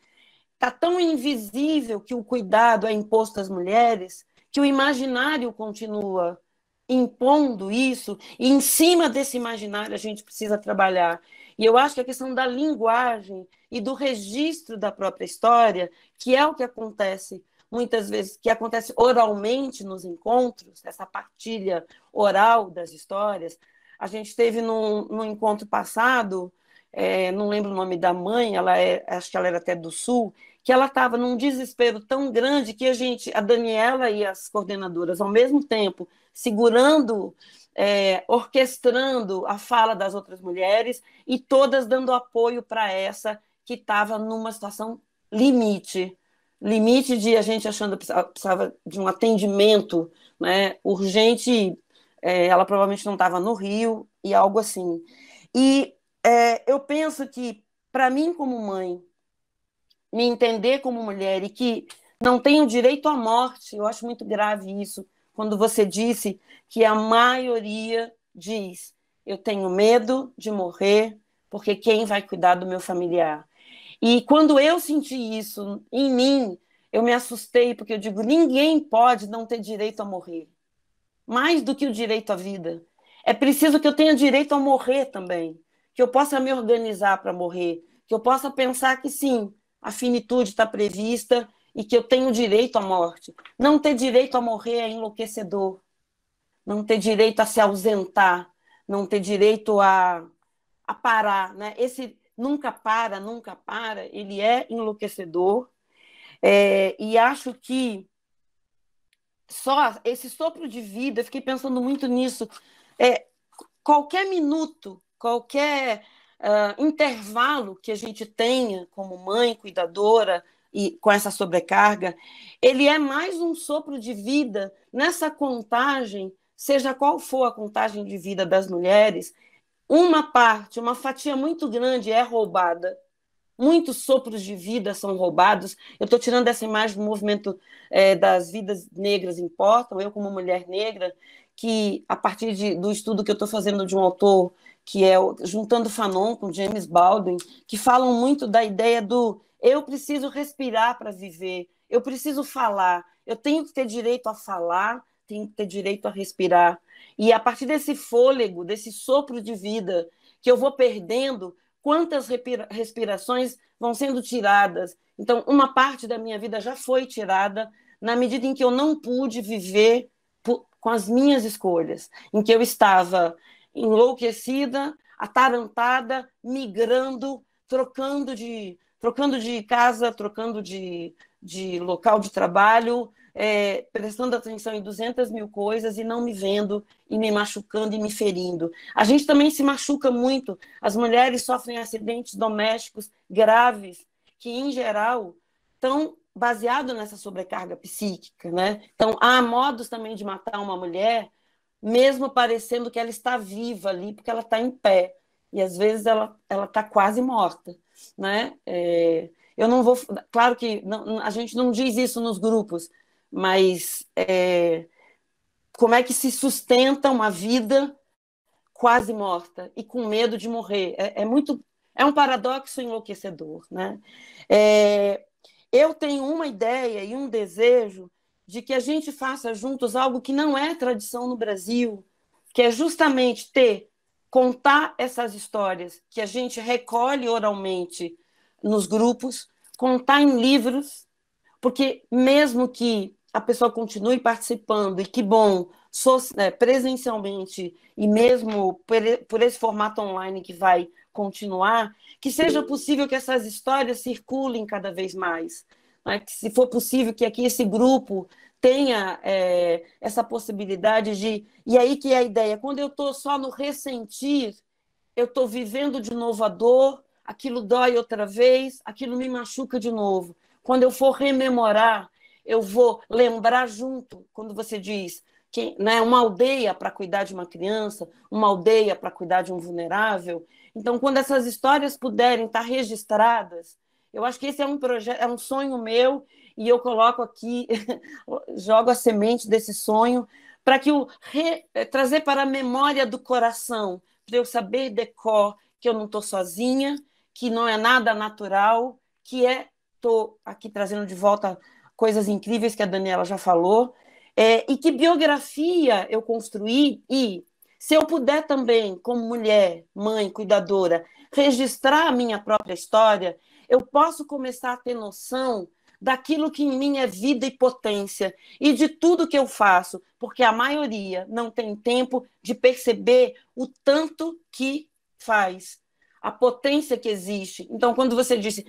está tão invisível que o cuidado é imposto às mulheres, que o imaginário continua impondo isso, e em cima desse imaginário a gente precisa trabalhar. E eu acho que a questão da linguagem e do registro da própria história, que é o que acontece muitas vezes, que acontece oralmente nos encontros, essa partilha oral das histórias. A gente teve num encontro passado, não lembro o nome da mãe, acho que ela era até do Sul, que ela estava num desespero tão grande que a Daniela e as coordenadoras, ao mesmo tempo, segurando, orquestrando a fala das outras mulheres e todas dando apoio para essa que estava numa situação limite de a gente achando que precisava de um atendimento, né, urgente. Ela provavelmente não estava no Rio e algo assim. E eu penso que, para mim como mãe, me entender como mulher e que não tenho direito à morte, eu acho muito grave isso, quando você disse que a maioria diz: eu tenho medo de morrer porque quem vai cuidar do meu familiar? E quando eu senti isso em mim, eu me assustei, porque eu digo, ninguém pode não ter direito a morrer. Mais do que o direito à vida. É preciso que eu tenha direito a morrer também, que eu possa me organizar para morrer, que eu possa pensar que sim, a finitude está prevista e que eu tenho direito à morte. Não ter direito a morrer é enlouquecedor. Não ter direito a se ausentar, não ter direito a parar, né? Esse nunca para, ele é enlouquecedor. E acho que só esse sopro de vida, eu fiquei pensando muito nisso, qualquer minuto, qualquer intervalo que a gente tenha como mãe, cuidadora, e com essa sobrecarga, ele é mais um sopro de vida nessa contagem, seja qual for a contagem de vida das mulheres, uma fatia muito grande é roubada. Muitos sopros de vida são roubados. Eu estou tirando essa imagem do movimento das vidas negras importam, eu como mulher negra, que a partir do estudo que eu estou fazendo de um autor, que é Juntando Fanon com James Baldwin, que falam muito da ideia do eu preciso respirar para viver, eu preciso falar, eu tenho que ter direito a falar, tenho que ter direito a respirar. E a partir desse fôlego, desse sopro de vida que eu vou perdendo, quantas respirações vão sendo tiradas. Então, uma parte da minha vida já foi tirada na medida em que eu não pude viver com as minhas escolhas, em que eu estava enlouquecida, atarantada, migrando, trocando de casa, trocando de local de trabalho, prestando atenção em 200 mil coisas e não me vendo, e me machucando e me ferindo. A gente também se machuca muito. As mulheres sofrem acidentes domésticos graves, que, em geral, estão baseados nessa sobrecarga psíquica, né? Então, há modos também de matar uma mulher, mesmo parecendo que ela está viva ali, porque ela está em pé. E, às vezes, ela está quase morta, né? Eu não vou... Claro que a gente não diz isso nos grupos, mas como é que se sustenta uma vida quase morta e com medo de morrer? É um paradoxo enlouquecedor, né? Eu tenho uma ideia e um desejo de que a gente faça juntos algo que não é tradição no Brasil, que é justamente contar essas histórias que a gente recolhe oralmente nos grupos, contar em livros, porque mesmo que a pessoa continue participando, e que bom, presencialmente, e mesmo por esse formato online que vai continuar, que seja possível que essas histórias circulem cada vez mais. Né? Que, se for possível, que aqui esse grupo tenha essa possibilidade de... E aí que é a ideia, quando eu estou só no ressentir, eu estou vivendo de novo a dor, aquilo dói outra vez, aquilo me machuca de novo. Quando eu for rememorar, eu vou lembrar junto, quando você diz que, né, uma aldeia para cuidar de uma criança, uma aldeia para cuidar de um vulnerável. Então, quando essas histórias puderem estar registradas, eu acho que esse é um projeto, é um sonho meu, e eu coloco aqui, jogo a semente desse sonho para que trazer para a memória do coração, para eu saber de cor que eu não estou sozinha, que não é nada natural, que estou aqui trazendo de volta coisas incríveis que a Daniela já falou, e que biografia eu construí, e se eu puder também, como mulher, mãe, cuidadora, registrar a minha própria história, eu posso começar a ter noção daquilo que em mim é vida e potência, e de tudo que eu faço, porque a maioria não tem tempo de perceber o tanto que faz, a potência que existe. Então, quando você disse,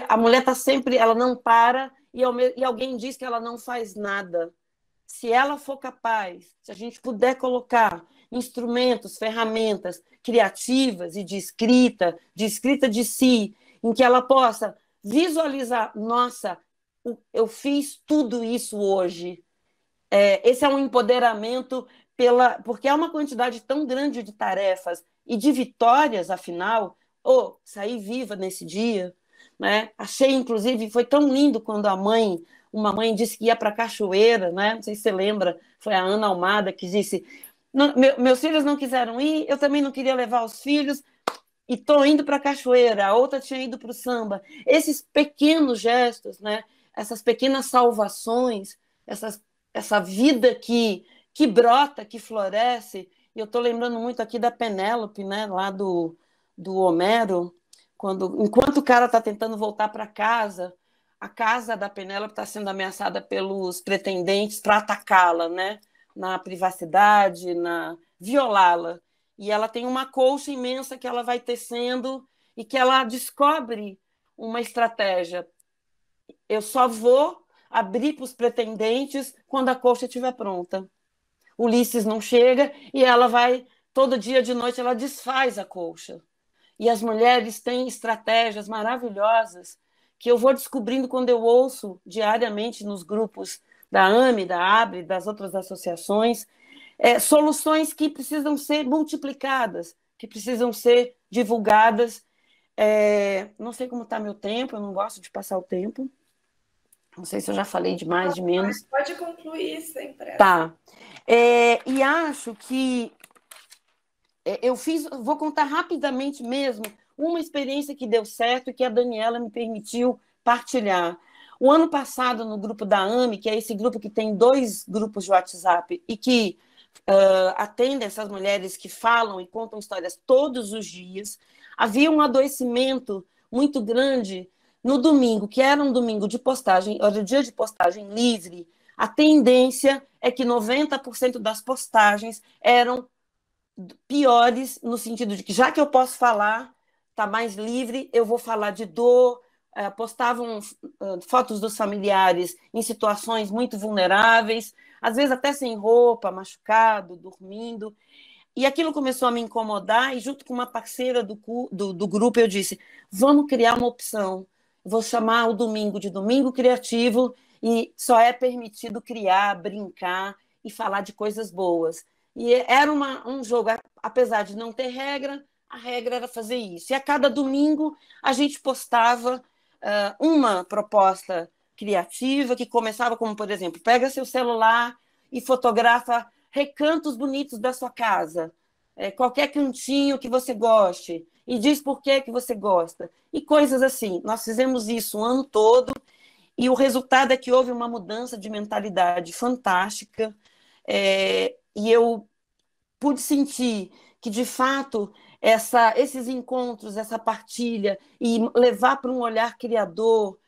a mulher está sempre, ela não para, e alguém diz que ela não faz nada. Se ela for capaz, se a gente puder colocar instrumentos, ferramentas criativas e de escrita de si, em que ela possa visualizar, nossa, eu fiz tudo isso hoje. Esse é um empoderamento porque é uma quantidade tão grande de tarefas e de vitórias, afinal, saí viva nesse dia, né? Achei, inclusive, foi tão lindo quando uma mãe disse que ia para a cachoeira, né? Não sei se você lembra, foi a Ana Almada que disse, meus filhos não quiseram ir, eu também não queria levar os filhos, e estou indo para a cachoeira, a outra tinha ido para o samba. Esses pequenos gestos, né? Essas pequenas salvações, essa vida que brota, que floresce. E eu estou lembrando muito aqui da Penélope, né? Lá do Homero, enquanto o cara está tentando voltar para casa, a casa da Penélope está sendo ameaçada pelos pretendentes para atacá-la, né? Na privacidade, violá-la. E ela tem uma colcha imensa que ela vai tecendo e que ela descobre uma estratégia. Eu só vou abrir para os pretendentes quando a colcha estiver pronta. Ulisses não chega e ela vai, todo dia de noite, ela desfaz a colcha. E as mulheres têm estratégias maravilhosas que eu vou descobrindo quando eu ouço diariamente nos grupos da AME, da ABRE, das outras associações, soluções que precisam ser multiplicadas, que precisam ser divulgadas. Não sei como está meu tempo, eu não gosto de passar o tempo. Não sei se eu já falei de mais, de menos. Pode concluir sem pressa. Tá. E acho que vou contar rapidamente mesmo uma experiência que deu certo e que a Daniela me permitiu partilhar. O ano passado, no grupo da AME, que é esse grupo que tem 2 grupos de WhatsApp e que atendem essas mulheres que falam e contam histórias todos os dias, havia um adoecimento muito grande no domingo, que era um domingo de postagem, era o dia de postagem livre. A tendência é que 90% das postagens eram piores, no sentido de que, já que eu posso falar, está mais livre, eu vou falar de dor. Postavam fotos dos familiares em situações muito vulneráveis, às vezes até sem roupa, machucado, dormindo. E aquilo começou a me incomodar, e junto com uma parceira do grupo eu disse, vamos criar uma opção. Vou chamar o domingo de Domingo Criativo, e só é permitido criar, brincar e falar de coisas boas. E era um jogo, apesar de não ter regra, a regra era fazer isso. E a cada domingo a gente postava uma proposta criativa que começava como, por exemplo, pega seu celular e fotografa recantos bonitos da sua casa, qualquer cantinho que você goste, e diz por que você gosta, e coisas assim. Nós fizemos isso o ano todo, e o resultado é que houve uma mudança de mentalidade fantástica, e eu pude sentir que, de fato, esses encontros, essa partilha, e levar para um olhar criador,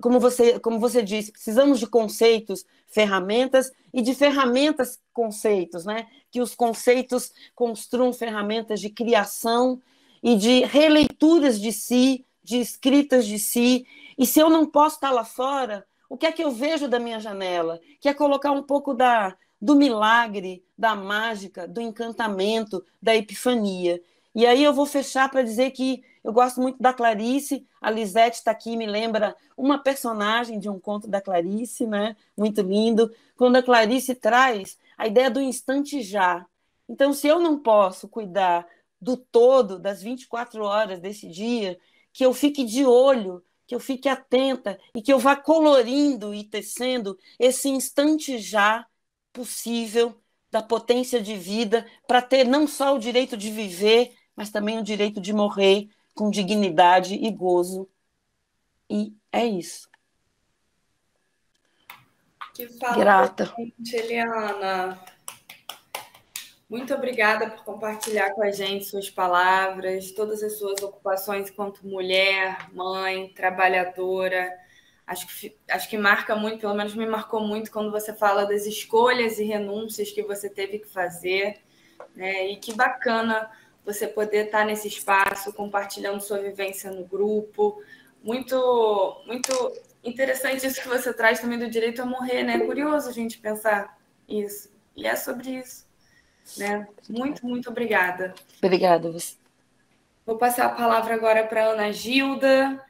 como você disse, precisamos de conceitos, ferramentas, e de ferramentas, conceitos, né? Que os conceitos construam ferramentas de criação e de releituras de si, de escritas de si. E se eu não posso estar lá fora, o que é que eu vejo da minha janela? Que é colocar um pouco do milagre, da mágica, do encantamento, da epifania. E aí eu vou fechar para dizer que eu gosto muito da Clarice, a Lisete está aqui, me lembra uma personagem de um conto da Clarice, né? Muito lindo, quando a Clarice traz a ideia do instante já. Então, se eu não posso cuidar do todo, das 24 horas desse dia, que eu fique de olho, que eu fique atenta e que eu vá colorindo e tecendo esse instante já possível da potência de vida para ter não só o direito de viver, mas também o direito de morrer com dignidade e gozo. E é isso. Que fala, grata. Eliana. Muito obrigada por compartilhar com a gente suas palavras, todas as suas ocupações enquanto mulher, mãe, trabalhadora. Acho que marca muito, pelo menos me marcou muito, quando você fala das escolhas e renúncias que você teve que fazer, né? E que bacana você poder estar nesse espaço, compartilhando sua vivência no grupo. Muito, muito interessante isso que você traz também do direito a morrer, né? É curioso a gente pensar isso. E é sobre isso. Né? Muito, muito obrigada. Obrigada. Você. Vou passar a palavra agora para a Ana Gilda.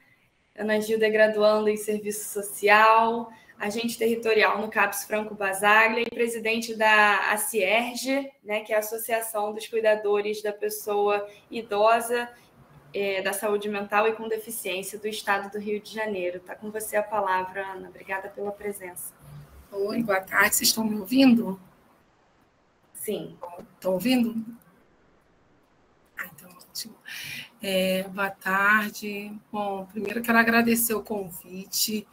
Ana Gilda é graduanda em Serviço Social, agente territorial no CAPS Franco Basaglia e presidente da ACIERJ, né, que é a Associação dos Cuidadores da Pessoa Idosa, da Saúde Mental e com Deficiência do Estado do Rio de Janeiro. Está com você a palavra, Ana. Obrigada pela presença. Oi, boa tarde. Vocês estão me ouvindo? Sim. Estão ouvindo? Então, ótimo. Boa tarde. Bom, primeiro quero agradecer o convite,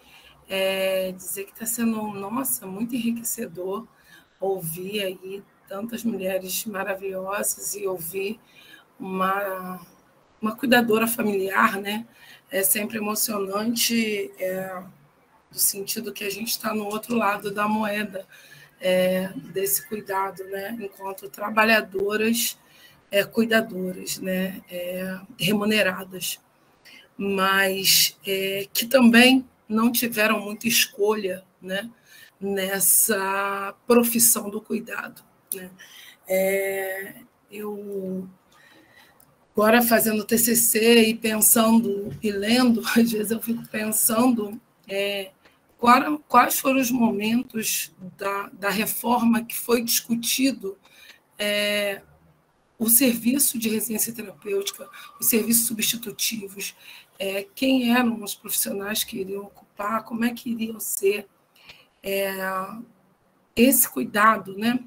dizer que está sendo, nossa, muito enriquecedor ouvir aí tantas mulheres maravilhosas e ouvir uma cuidadora familiar, né? É sempre emocionante, no sentido que a gente está no outro lado da moeda, desse cuidado, né? Enquanto trabalhadoras, cuidadoras, né? Remuneradas, mas que também não tiveram muita escolha, né? Nessa profissão do cuidado, né? Eu agora fazendo TCC e pensando e lendo, às vezes eu fico pensando quais foram os momentos da reforma que foi discutido o serviço de residência terapêutica, os serviços substitutivos, quem eram os profissionais que iriam ocupar, como é que iriam ser esse cuidado, né?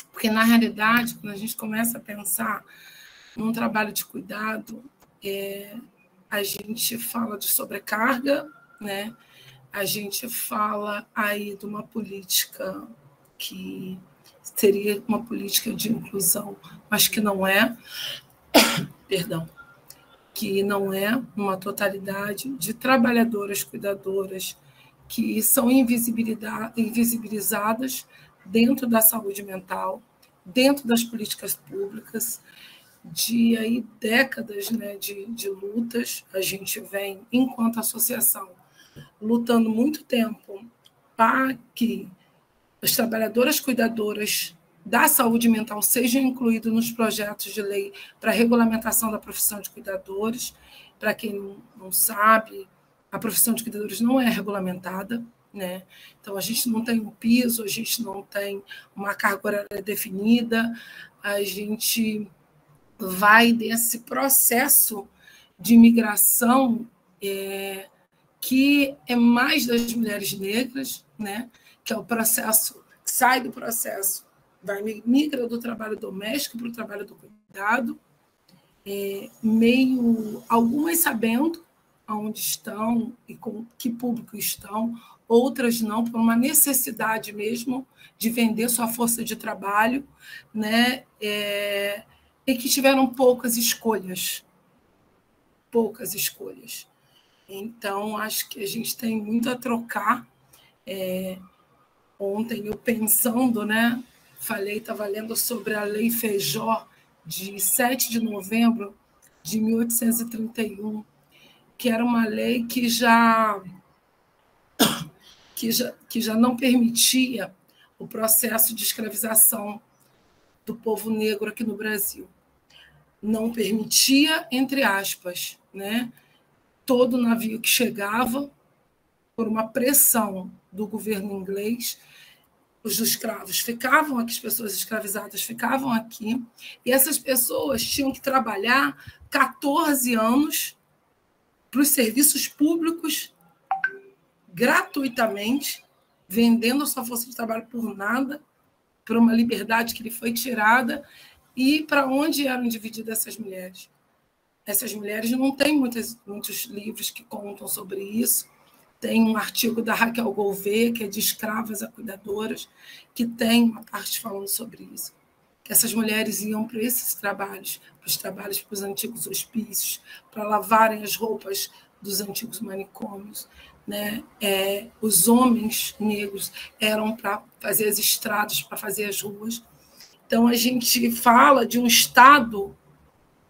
Porque, na realidade, quando a gente começa a pensar num trabalho de cuidado, a gente fala de sobrecarga, né? A gente fala aí de uma política que seria uma política de inclusão, mas que não é, perdão, que não é uma totalidade de trabalhadoras cuidadoras que são invisibilizadas dentro da saúde mental, dentro das políticas públicas, de aí, décadas, né, de lutas. A gente vem, enquanto associação, lutando muito tempo para que as trabalhadoras cuidadoras da saúde mental sejam incluídas nos projetos de lei para a regulamentação da profissão de cuidadores. Para quem não sabe, a profissão de cuidadores não é regulamentada, né? Então, a gente não tem um piso, a gente não tem uma carga horária definida, a gente vai desse processo de migração que é mais das mulheres negras, né? Que é o processo, sai do processo, migra do trabalho doméstico para o trabalho do cuidado, meio algumas sabendo aonde estão e com que público estão, outras não, por uma necessidade mesmo de vender sua força de trabalho, né? E que tiveram poucas escolhas. Então, acho que a gente tem muito a trocar. Ontem, eu pensando, né, estava lendo sobre a Lei Feijó, de 7 de novembro de 1831, que era uma lei que já não permitia o processo de escravização do povo negro aqui no Brasil. Não permitia, entre aspas, né? Todo navio que chegava, por uma pressão do governo inglês, os escravos ficavam aqui, as pessoas escravizadas ficavam aqui, e essas pessoas tinham que trabalhar 14 anos para os serviços públicos, gratuitamente, vendendo a sua força de trabalho por nada, por uma liberdade que lhe foi tirada, e para onde eram divididas essas mulheres. Essas mulheres não têm muitos livros que contam sobre isso. Tem um artigo da Raquel Gouveia, que é de escravas a cuidadoras, que tem uma parte falando sobre isso. Que essas mulheres iam para esses trabalhos, para os antigos hospícios, para lavarem as roupas dos antigos manicômios, né? Os homens negros eram para fazer as estradas, para fazer as ruas. Então, a gente fala de um Estado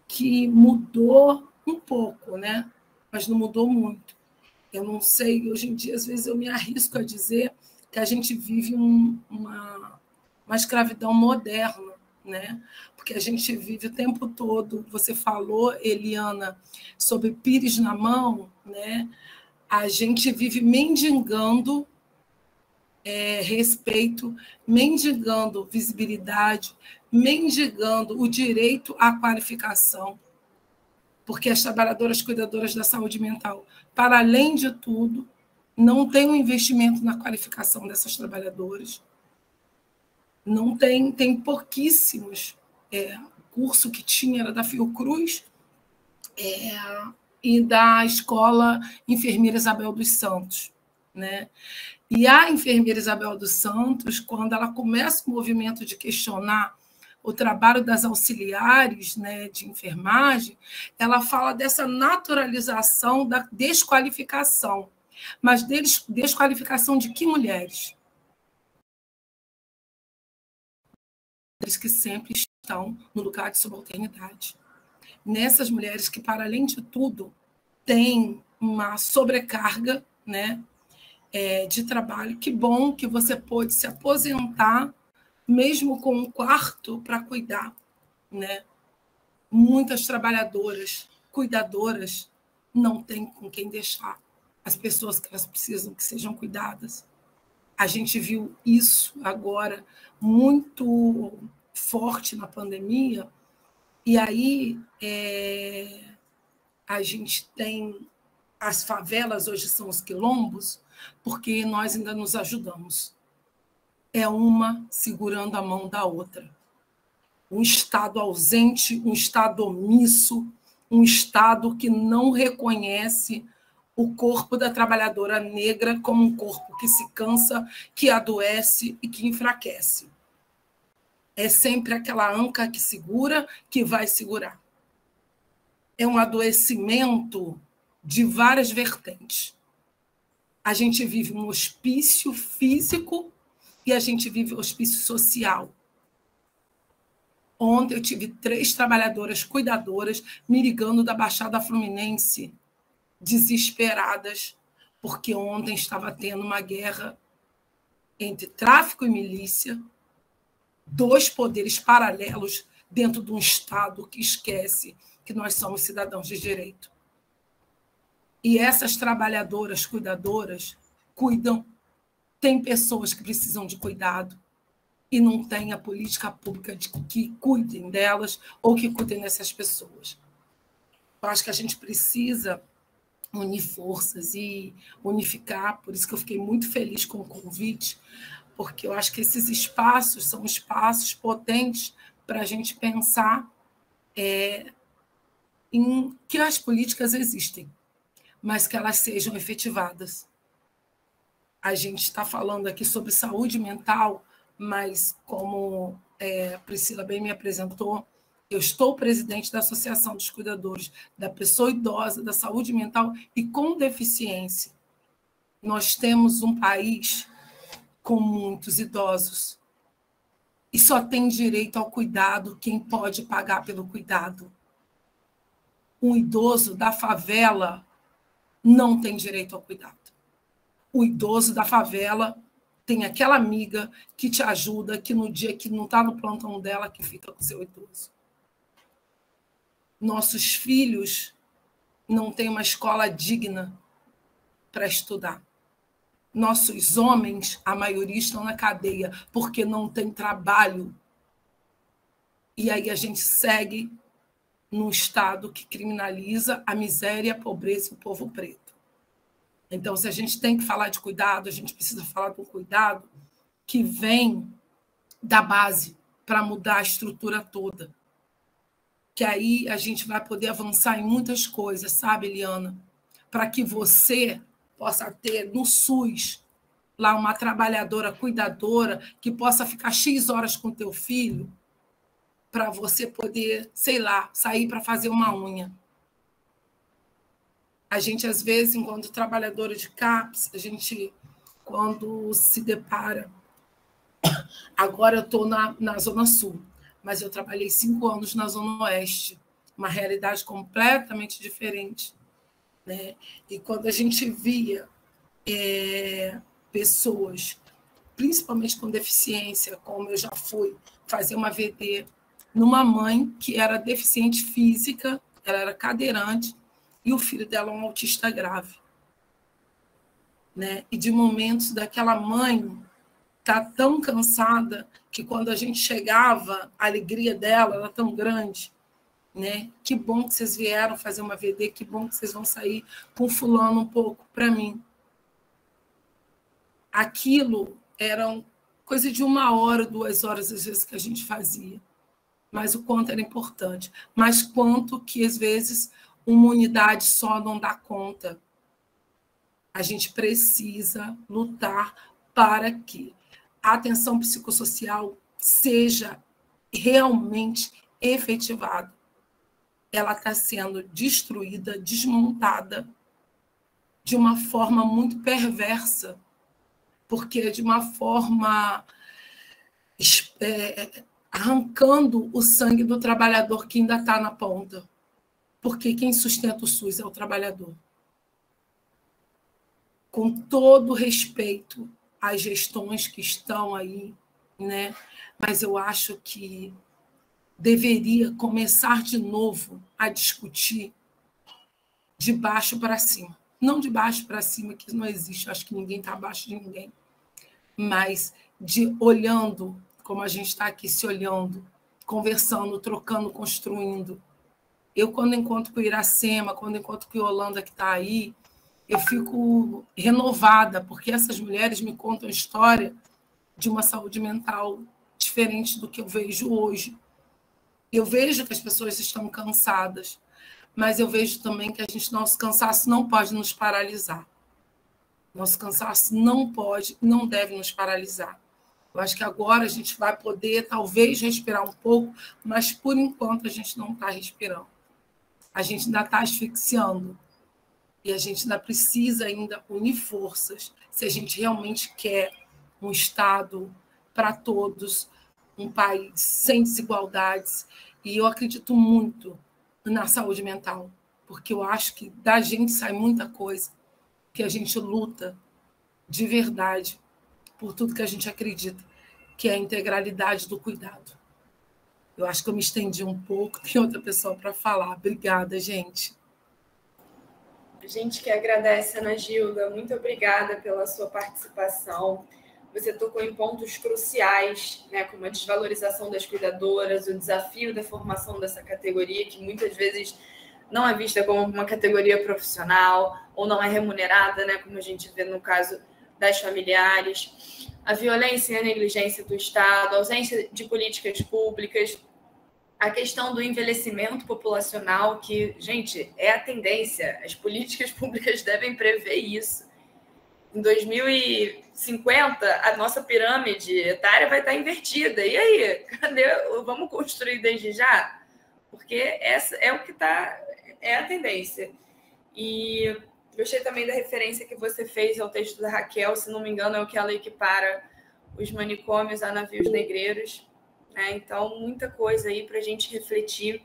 que mudou um pouco, né? Mas não mudou muito. Eu não sei, hoje em dia, às vezes, eu me arrisco a dizer que a gente vive uma escravidão moderna, né? Porque a gente vive o tempo todo, você falou, Eliana, sobre pires na mão, né? A gente vive mendigando respeito, mendigando visibilidade, mendigando o direito à qualificação, porque as trabalhadoras cuidadoras da saúde mental, para além de tudo, não tem um investimento na qualificação dessas trabalhadoras. Não tem pouquíssimos. O curso que tinha era da Fiocruz e da Escola Enfermeira Isabel dos Santos, né? E a enfermeira Isabel dos Santos, quando ela começa o movimento de questionar o trabalho das auxiliares, né, de enfermagem, ela fala dessa naturalização da desqualificação. Mas desqualificação de que mulheres? Mulheres que sempre estão no lugar de subalternidade. Nessas mulheres que, para além de tudo, têm uma sobrecarga, né, de trabalho. Que bom que você pôde se aposentar, mesmo com um quarto para cuidar, né? Muitas trabalhadoras, cuidadoras, não têm com quem deixar as pessoas que elas precisam que sejam cuidadas. A gente viu isso agora muito forte na pandemia, e aí a gente tem as favelas, hoje são os quilombos, porque nós ainda nos ajudamos. É uma segurando a mão da outra. Um Estado ausente, um Estado omisso, um Estado que não reconhece o corpo da trabalhadora negra como um corpo que se cansa, que adoece e que enfraquece. É sempre aquela anca que segura, que vai segurar. É um adoecimento de várias vertentes. A gente vive um hospício físico e a gente vive um hospício social. Ontem eu tive 3 trabalhadoras cuidadoras me ligando da Baixada Fluminense, desesperadas, porque ontem estava tendo uma guerra entre tráfico e milícia, 2 poderes paralelos dentro de um Estado que esquece que nós somos cidadãos de direito. E essas trabalhadoras cuidadoras cuidam, tem pessoas que precisam de cuidado e não tem a política pública que cuidem delas ou que cuidem dessas pessoas. Eu acho que a gente precisa unir forças e unificar, por isso que eu fiquei muito feliz com o convite, porque eu acho que esses espaços são espaços potentes para a gente pensar em que as políticas existem, mas que elas sejam efetivadas. A gente está falando aqui sobre saúde mental, mas como a Priscila bem me apresentou, eu estou presidente da Associação dos Cuidadores da Pessoa Idosa, da Saúde Mental e com deficiência. Nós temos um país com muitos idosos e só tem direito ao cuidado quem pode pagar pelo cuidado. Um idoso da favela não tem direito ao cuidado. O idoso da favela tem aquela amiga que te ajuda, que no dia que não está no plantão dela, que fica com o seu idoso. Nossos filhos não têm uma escola digna para estudar. Nossos homens, a maioria, estão na cadeia porque não tem trabalho. E aí a gente segue num Estado que criminaliza a miséria, a pobreza e o povo preto. Então, se a gente tem que falar de cuidado, a gente precisa falar de um cuidado que vem da base para mudar a estrutura toda. Que aí a gente vai poder avançar em muitas coisas, sabe, Eliana? Para que você possa ter no SUS lá uma trabalhadora cuidadora que possa ficar X horas com teu filho para você poder, sei lá, sair para fazer uma unha. A gente, às vezes, enquanto trabalhadora de CAPS, a gente, quando se depara... Agora eu estou na Zona Sul, mas eu trabalhei 5 anos na Zona Oeste, uma realidade completamente diferente, né? E quando a gente via pessoas, principalmente com deficiência, como eu já fui fazer uma VD numa mãe que era deficiente física, ela era cadeirante, e o filho dela um autista grave, né? E de momentos daquela mãe tá tão cansada que quando a gente chegava, a alegria dela era tão grande, né? Que bom que vocês vieram fazer uma VD, que bom que vocês vão sair com fulano um pouco para mim. Aquilo era coisa de 1 hora, 2 horas, às vezes, que a gente fazia. Mas o quanto era importante. Mas quanto que, às vezes, uma unidade só não dá conta. A gente precisa lutar para que a atenção psicossocial seja realmente efetivada. Ela está sendo destruída, desmontada de uma forma muito perversa, porque de uma forma arrancando o sangue do trabalhador que ainda está na ponta, porque quem sustenta o SUS é o trabalhador. Com todo respeito às gestões que estão aí, né? Mas eu acho que deveria começar de novo a discutir de baixo para cima. Não de baixo para cima, que não existe, acho que ninguém está abaixo de ninguém, mas de olhando, como a gente está aqui se olhando, conversando, trocando, construindo. Eu, quando encontro com o Iracema, quando encontro com a Yolanda que está aí, eu fico renovada, porque essas mulheres me contam a história de uma saúde mental diferente do que eu vejo hoje. Eu vejo que as pessoas estão cansadas, mas eu vejo também que nosso cansaço não pode nos paralisar. Nosso cansaço não pode, não deve nos paralisar. Eu acho que agora a gente vai poder, talvez, respirar um pouco, mas, por enquanto, a gente não está respirando. A gente ainda está asfixiando. E a gente ainda precisa unir forças se a gente realmente quer um Estado para todos, um país sem desigualdades. E eu acredito muito na saúde mental, porque eu acho que da gente sai muita coisa, que a gente luta de verdade por tudo que a gente acredita, que é a integralidade do cuidado. Eu acho que eu me estendi um pouco, tem outra pessoa para falar. Obrigada, gente. A gente que agradece, Ana Gilda, muito obrigada pela sua participação. Você tocou em pontos cruciais, né, como a desvalorização das cuidadoras, o desafio da formação dessa categoria, que muitas vezes não é vista como uma categoria profissional ou não é remunerada, né, como a gente vê no caso das familiares, a violência e a negligência do Estado, a ausência de políticas públicas, a questão do envelhecimento populacional, que, gente, é a tendência. As políticas públicas devem prever isso. Em 2050, a nossa pirâmide etária vai estar invertida. E aí? Cadê? Vamos construir desde já? Porque essa é o que está... É a tendência. E gostei também da referência que você fez ao texto da Raquel, se não me engano, é o que ela equipara os manicômios a navios negreiros. Então, muita coisa aí para a gente refletir.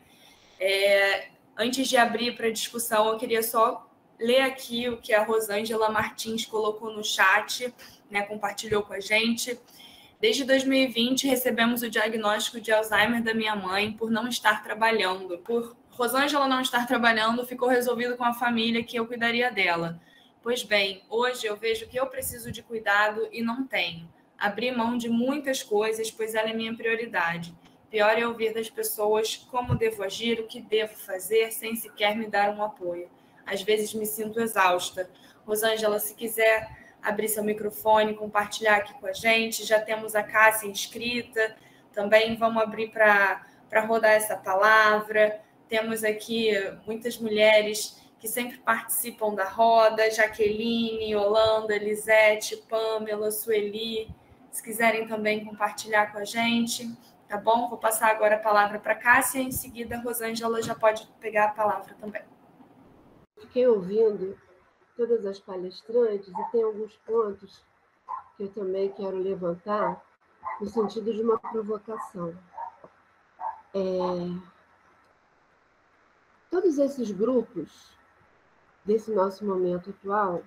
Antes de abrir para a discussão, eu queria só ler aqui o que a Rosângela Martins colocou no chat, né, compartilhou com a gente. Desde 2020, recebemos o diagnóstico de Alzheimer da minha mãe por não estar trabalhando. Por Rosângela não estar trabalhando, ficou resolvido com a família que eu cuidaria dela. Pois bem, hoje eu vejo que eu preciso de cuidado e não tenho. Abri mão de muitas coisas, pois ela é minha prioridade. Pior é ouvir das pessoas como devo agir, o que devo fazer, sem sequer me dar um apoio. Às vezes me sinto exausta. Rosângela, se quiser abrir seu microfone, compartilhar aqui com a gente. Já temos a Cássia inscrita, também vamos abrir para rodar essa palavra. Temos aqui muitas mulheres que sempre participam da roda, Jaqueline, Holanda, Lisete, Pâmela, Sueli, se quiserem também compartilhar com a gente, tá bom? Vou passar agora a palavra para a Cássia, e em seguida a Rosângela já pode pegar a palavra também. Fiquei ouvindo todas as palestrantes e tem alguns pontos que eu também quero levantar no sentido de uma provocação. Todos esses grupos desse nosso momento atual,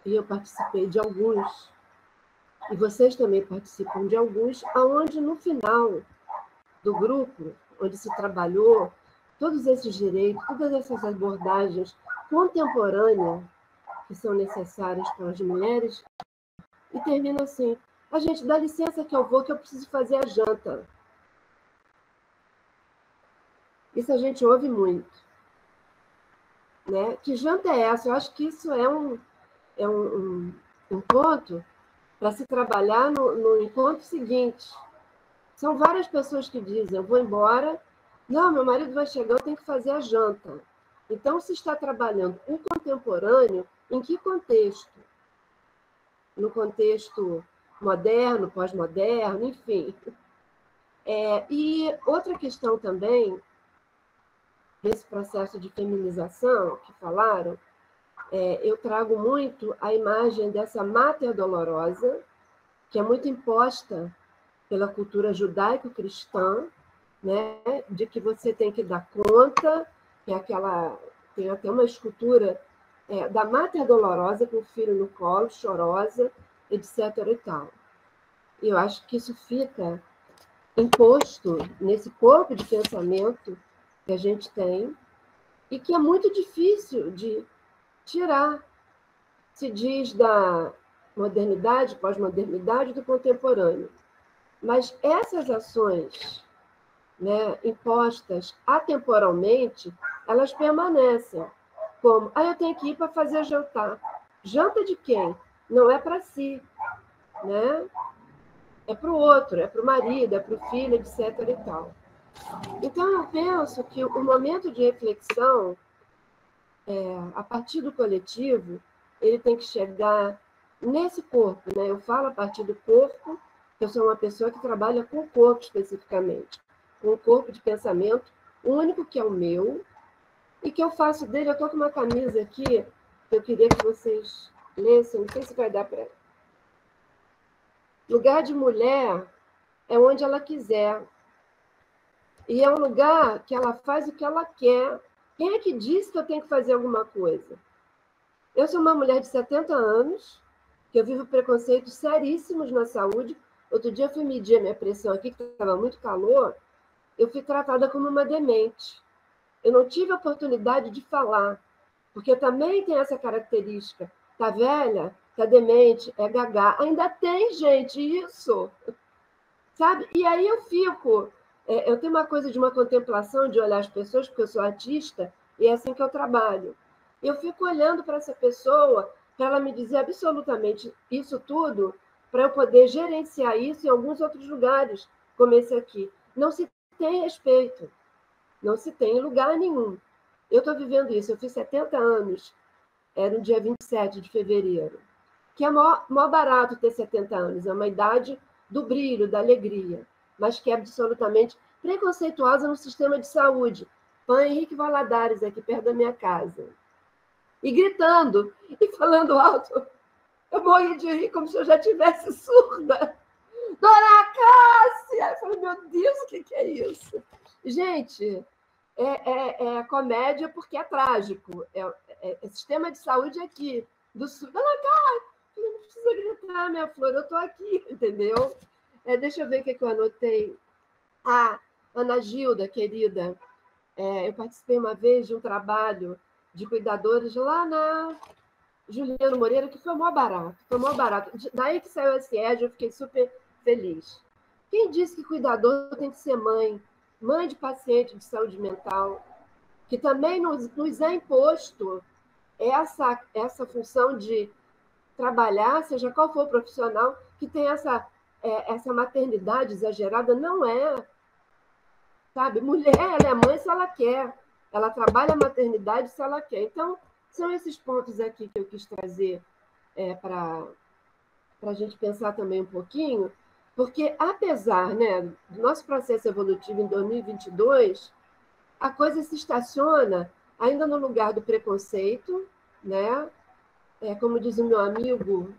e eu participei de alguns, e vocês também participam de alguns, aonde no final do grupo, onde se trabalhou todos esses direitos, todas essas abordagens contemporâneas que são necessárias para as mulheres, e termina assim: a gente, dá licença que eu vou, que eu preciso fazer a janta. Isso a gente ouve muito. Né? Que janta é essa? Eu acho que isso é um ponto para se trabalhar no encontro seguinte. São várias pessoas que dizem: eu vou embora, não, meu marido vai chegar, eu tenho que fazer a janta. Então, se está trabalhando o contemporâneo, em que contexto? No contexto moderno, pós-moderno, enfim. E outra questão também, desse processo de feminização que falaram, eu trago muito a imagem dessa Mater Dolorosa, que é muito imposta pela cultura judaico-cristã, né, de que você tem que dar conta, tem até uma escultura da Mater Dolorosa com o filho no colo, chorosa, etc. e tal. E eu acho que isso fica imposto nesse corpo de pensamento que a gente tem e que é muito difícil de tirar. Se diz da modernidade, pós-modernidade, do contemporâneo. Mas essas ações, né, impostas atemporalmente, elas permanecem. Como, eu tenho que ir para fazer jantar. Janta de quem? Não é para si, né? É para o outro, é para o marido, é para o filho, etc. e tal. Então, eu penso que o momento de reflexão, a partir do coletivo, ele tem que chegar nesse corpo, né? Eu falo a partir do corpo, eu sou uma pessoa que trabalha com o corpo especificamente, com o corpo de pensamento único que é o meu, e que eu faço dele. Eu estou com uma camisa aqui, que eu queria que vocês lessem, não sei se vai dar para... Lugar de mulher é onde ela quiser. E é um lugar que ela faz o que ela quer. Quem é que disse que eu tenho que fazer alguma coisa? Eu sou uma mulher de 70 anos, que eu vivo preconceitos seríssimos na saúde. Outro dia eu fui medir a minha pressão aqui, que estava muito calor, eu fui tratada como uma demente. Eu não tive a oportunidade de falar, porque também tem essa característica. Tá velha, tá demente, é gagá. Ainda tem, gente, isso. Sabe? E aí eu fico... Eu tenho uma coisa de uma contemplação, de olhar as pessoas, porque eu sou artista, e é assim que eu trabalho. Eu fico olhando para essa pessoa, para ela me dizer absolutamente isso tudo, para eu poder gerenciar isso em alguns outros lugares, como esse aqui. Não se tem respeito. Não se tem em lugar nenhum. Eu estou vivendo isso. Eu fiz 70 anos, no dia 27 de fevereiro, que é mó barato ter 70 anos. É uma idade do brilho, da alegria, mas que é absolutamente preconceituosa no sistema de saúde. Pan Henrique Valadares, aqui perto da minha casa. E gritando, e falando alto. Eu morri de rir como se eu já tivesse surda. Dona Cássia! Eu falei, meu Deus, o que é isso? Gente, é comédia porque é trágico. É sistema de saúde aqui, do sul. Dona Cássia! Não precisa gritar, minha flor, eu estou aqui, entendeu? Deixa eu ver o que eu anotei. Ana Gilda, querida, eu participei uma vez de um trabalho de cuidadores lá na Juliano Moreira, que foi mó barato. Foi mó barato. Daí que saiu esse ED, eu fiquei super feliz. Quem disse que cuidador tem que ser mãe? Mãe de paciente de saúde mental, que também nos é imposto essa função de trabalhar, seja qual for o profissional, que tem essa maternidade exagerada, não é, sabe? Mulher, ela é mãe se ela quer, ela trabalha a maternidade se ela quer. Então, são esses pontos aqui que eu quis trazer para a gente pensar também um pouquinho, porque, apesar, né, do nosso processo evolutivo em 2022, a coisa se estaciona ainda no lugar do preconceito, né? Como diz o meu amigo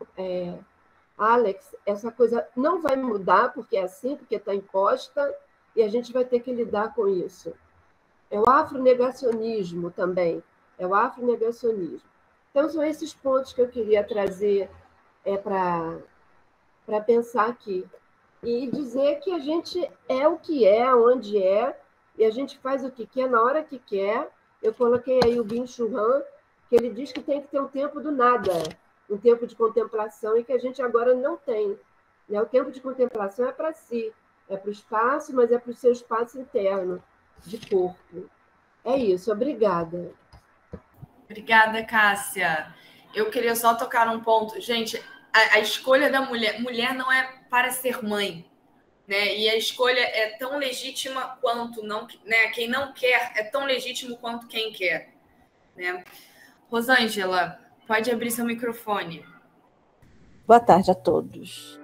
Alex, essa coisa não vai mudar porque é assim, porque está imposta, e a gente vai ter que lidar com isso. É o afronegacionismo também, é o afronegacionismo. Então, são esses pontos que eu queria trazer para pensar aqui. E dizer que a gente é o que é, onde é, e a gente faz o que quer, na hora que quer. Eu coloquei aí o Byung-Chul Han, que ele diz que tem que ter um tempo do nada, um tempo de contemplação, e que a gente agora não tem. O tempo de contemplação é para si, é para o espaço, mas é para o seu espaço interno, de corpo. É isso, obrigada. Obrigada, Cássia. Eu queria só tocar num ponto. Gente, a escolha da mulher não é para ser mãe, né? E a escolha é tão legítima quanto não, né? Quem não quer é tão legítimo quanto quem quer, né? Rosângela, pode abrir seu microfone. Boa tarde a todos.